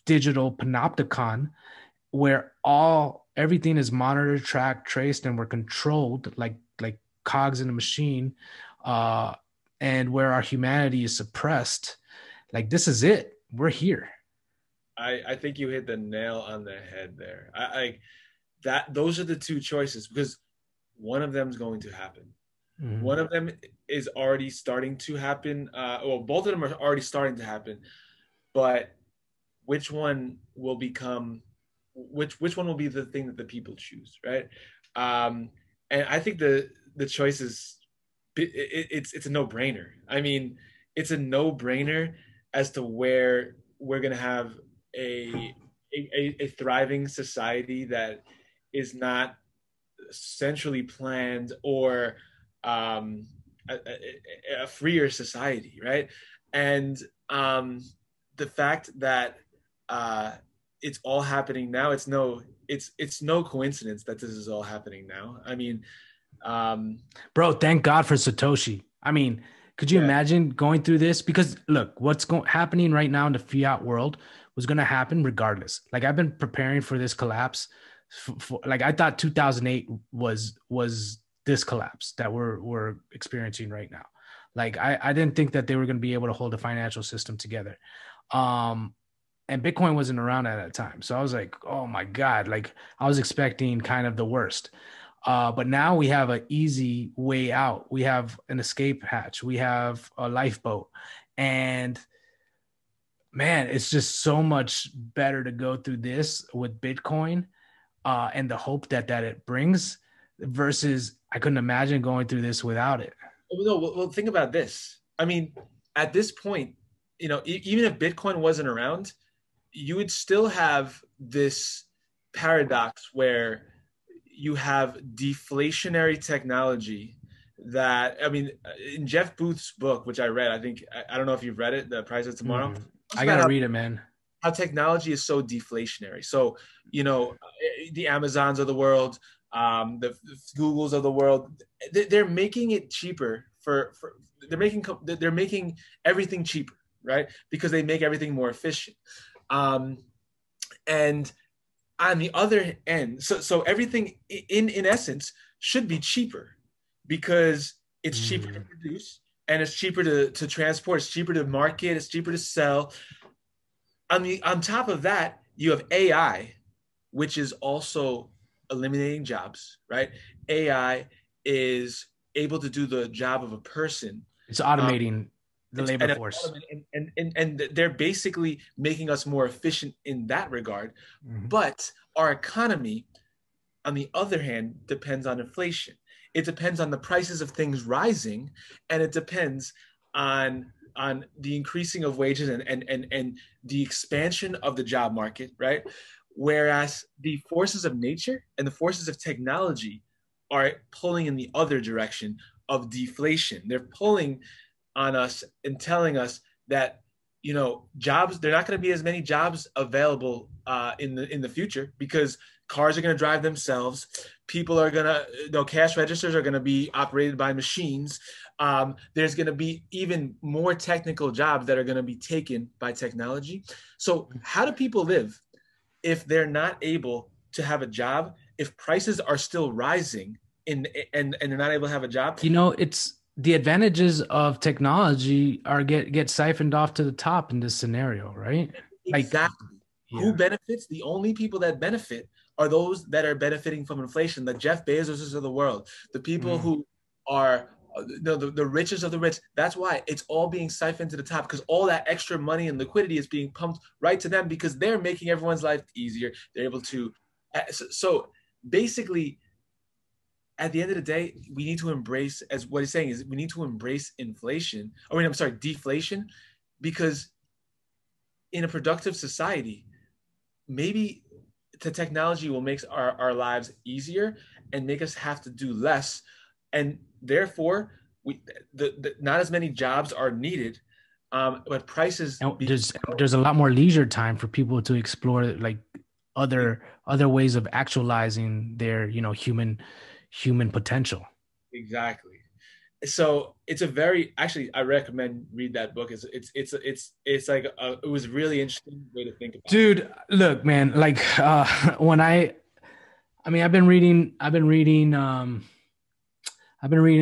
digital panopticon where everything is monitored, tracked, traced, and we're controlled like cogs in a machine, uh, and where our humanity is suppressed? Like this is it. We're here. I think you hit the nail on the head there. That those are the two choices because one of them is going to happen. Mhm. One of them is already starting to happen. Well, both of them are already starting to happen, but which one will become which one will be the thing that the people choose, right? Um, and I think the choice is it's a no brainer. I mean, it's a no brainer as to where we're gonna have a, a thriving society that is not centrally planned or um, a freer society, right? And um, the fact that uh, it's all happening now, it's no coincidence that this is all happening now. I mean, um, Bro, thank God for Satoshi. I mean, could you yeah, imagine going through this? Because look, happening right now in the fiat world was going to happen regardless. Like I've been preparing for this collapse. Like I thought 2008 was this collapse that we're experiencing right now. Like I didn't think that they were going to be able to hold the financial system together. Um, and Bitcoin wasn't around at that time. So I was like, oh my God, like I was expecting kind of the worst. But now we have an easy way out. We have an escape hatch. We have a lifeboat. And man, it's just so much better to go through this with Bitcoin and the hope that it brings versus I couldn't imagine going through this without it. no, well, think about this. I mean, at this point, even if Bitcoin wasn't around, you would still have this paradox where you have deflationary technology that I mean in Jeff Booth's book, which I read, I don't know if you've read it, The Price of Tomorrow. Mm. Talks I about gotta read it, man. how technology is so deflationary. So, the Amazons of the world, the Googles of the world, they're making it cheaper for they're making everything cheaper, right? Because they make everything more efficient. Um, and on the other end, so everything in essence should be cheaper because it's cheaper to Mm. produce and it's cheaper to transport, it's cheaper to market, it's cheaper to sell. On top of that, you have AI, which is also eliminating jobs, right? AI is able to do the job of a person. It's Um, automating the it's labor force. and they're basically making us more efficient in that regard. Mhm. But our economy, on the other hand, depends on inflation. It depends on the prices of things rising, and it depends on the increasing of wages and the expansion of the job market, right? Whereas the forces of nature and the forces of technology are pulling in the other direction of deflation. They're pulling on us and telling us that, jobs, there are not going to be as many jobs available in the future, because cars are going to drive themselves. People are going to, cash registers are going to be operated by machines. There's going to be even more technical jobs that are going to be taken by technology. So how do people live if they're not able to have a job, if prices are still rising and they're not able to have a job? It's the advantages of technology are get siphoned off to the top in this scenario, right? Like, Exactly. Who yeah. benefits? The only people that benefit are those that are benefiting from inflation, the Jeff Bezoses of the world, the people Mm. who are the richest of the rich. That's why it's all being siphoned to the top, because all that extra money and liquidity is being pumped right to them, because they're making everyone's life easier. They're able to. So basically, at the end of the day, we need to embrace, as what he's saying is, we need to embrace inflation. I'm sorry, deflation, because in a productive society, maybe the technology will make our lives easier and make us have to do less. And therefore, not as many jobs are needed, but prices And be. there's a lot more leisure time for people to explore like other ways of actualizing their, human potential. Exactly. So it's a very, actually, I recommend read that book. It's like it was really interesting way to think about it. Dude, look, man, like when I mean I've been reading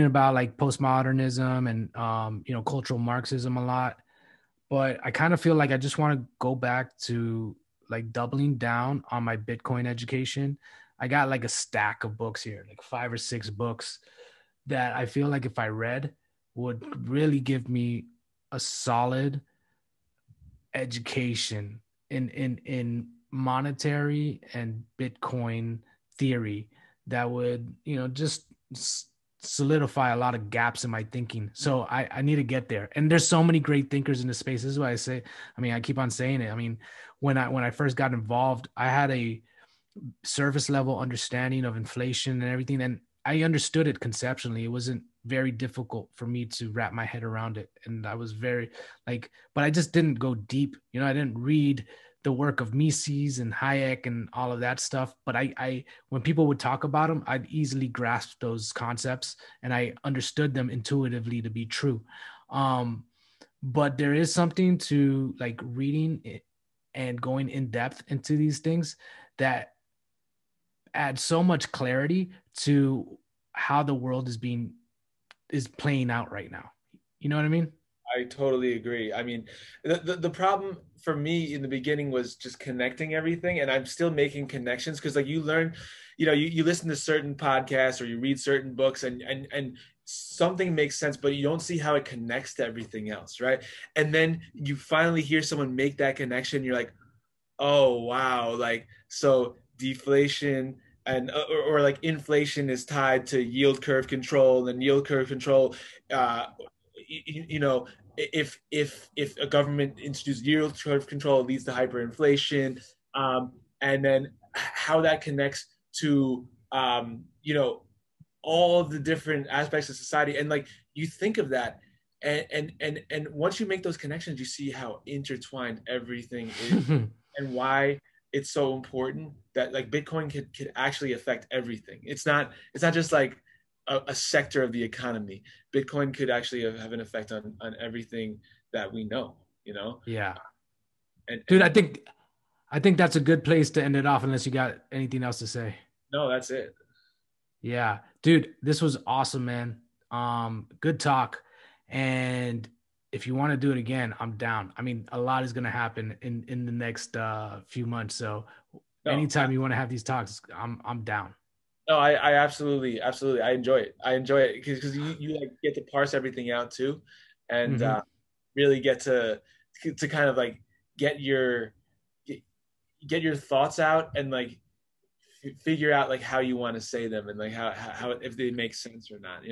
about like postmodernism and cultural Marxism a lot, but I kind of feel like I just want to go back to like doubling down on my Bitcoin education. I got like a stack of books here, like 5 or 6 books that I feel like if I read would really give me a solid education in monetary and Bitcoin theory that would, just solidify a lot of gaps in my thinking. So I need to get there. And there's so many great thinkers in the space. This is why I say, I mean, I keep on saying it. I mean, when I first got involved, I had a surface level understanding of inflation and everything. And I understood it conceptually. It wasn't very difficult for me to wrap my head around it. And I was very like, but I just didn't go deep. I didn't read the work of Mises and Hayek and all of that stuff. But when people would talk about them, I'd easily grasp those concepts and I understood them intuitively to be true. But there is something to like reading it and going in depth into these things that add so much clarity to how the world is playing out right now. You know what I mean? I totally agree. I mean, the problem for me in the beginning was just connecting everything, and I'm still making connections, because like you learn, you listen to certain podcasts or you read certain books, and something makes sense, but you don't see how it connects to everything else, right? And then you finally hear someone make that connection, you're like, oh wow, like, so deflation and or like inflation is tied to yield curve control, and yield curve control, uh if a government introduces yield curve control, it leads to hyperinflation, and then how that connects to all the different aspects of society. And like, you think of that, and once you make those connections, you see how intertwined everything is, and why it's so important that like Bitcoin could actually affect everything. It's not just like a sector of the economy. Bitcoin could actually have an effect on everything that we know. Yeah. Dude, And I think that's a good place to end it off unless you got anything else to say. no, that's it. Yeah. Dude, this was awesome, man. Good talk. And if you want to do it again, I'm down. I mean, a lot is going to happen in the next few months. So No, anytime you want to have these talks, I'm down. no, I absolutely I enjoy it. I enjoy it because you like get to parse everything out too, and Hmm. really get to kind of like get your get, get your thoughts out, and like figure out like how you want to say them, and like how if they make sense or not.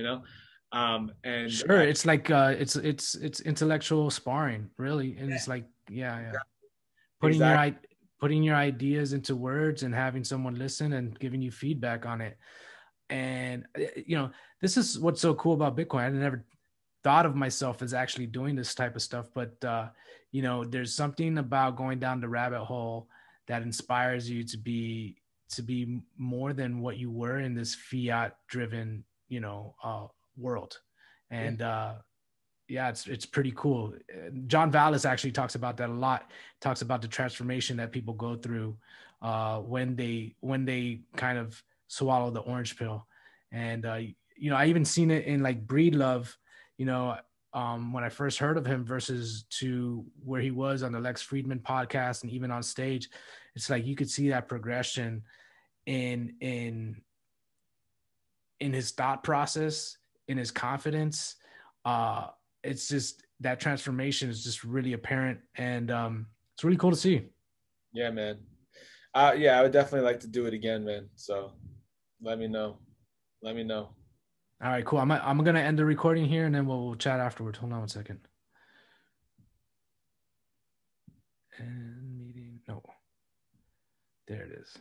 And Sure. It's like it's intellectual sparring, really. And it's like, yeah, yeah. Putting your exactly. i putting your ideas into words and having someone listen and giving you feedback on it. And this is what's so cool about Bitcoin. I never thought of myself as actually doing this type of stuff, but there's something about going down the rabbit hole that inspires you to be more than what you were in this fiat driven, world. Yeah. And yeah, it's pretty cool. John Vallis actually talks about that a lot. Talks about the transformation that people go through when they kind of swallow the orange pill. And I even seen it in like Breedlove, you know, when I first heard of him versus to where he was on the Lex Friedman podcast and even on stage. It's like you could see that progression in his thought process, in his confidence. It's just that transformation is just really apparent, and it's really cool to see. Yeah, man. Yeah, I would definitely like to do it again, man. So let me know. Let me know. All right, cool. I'm gonna end the recording here, and then we'll chat afterwards. Hold on one second. And meeting. No, there it is.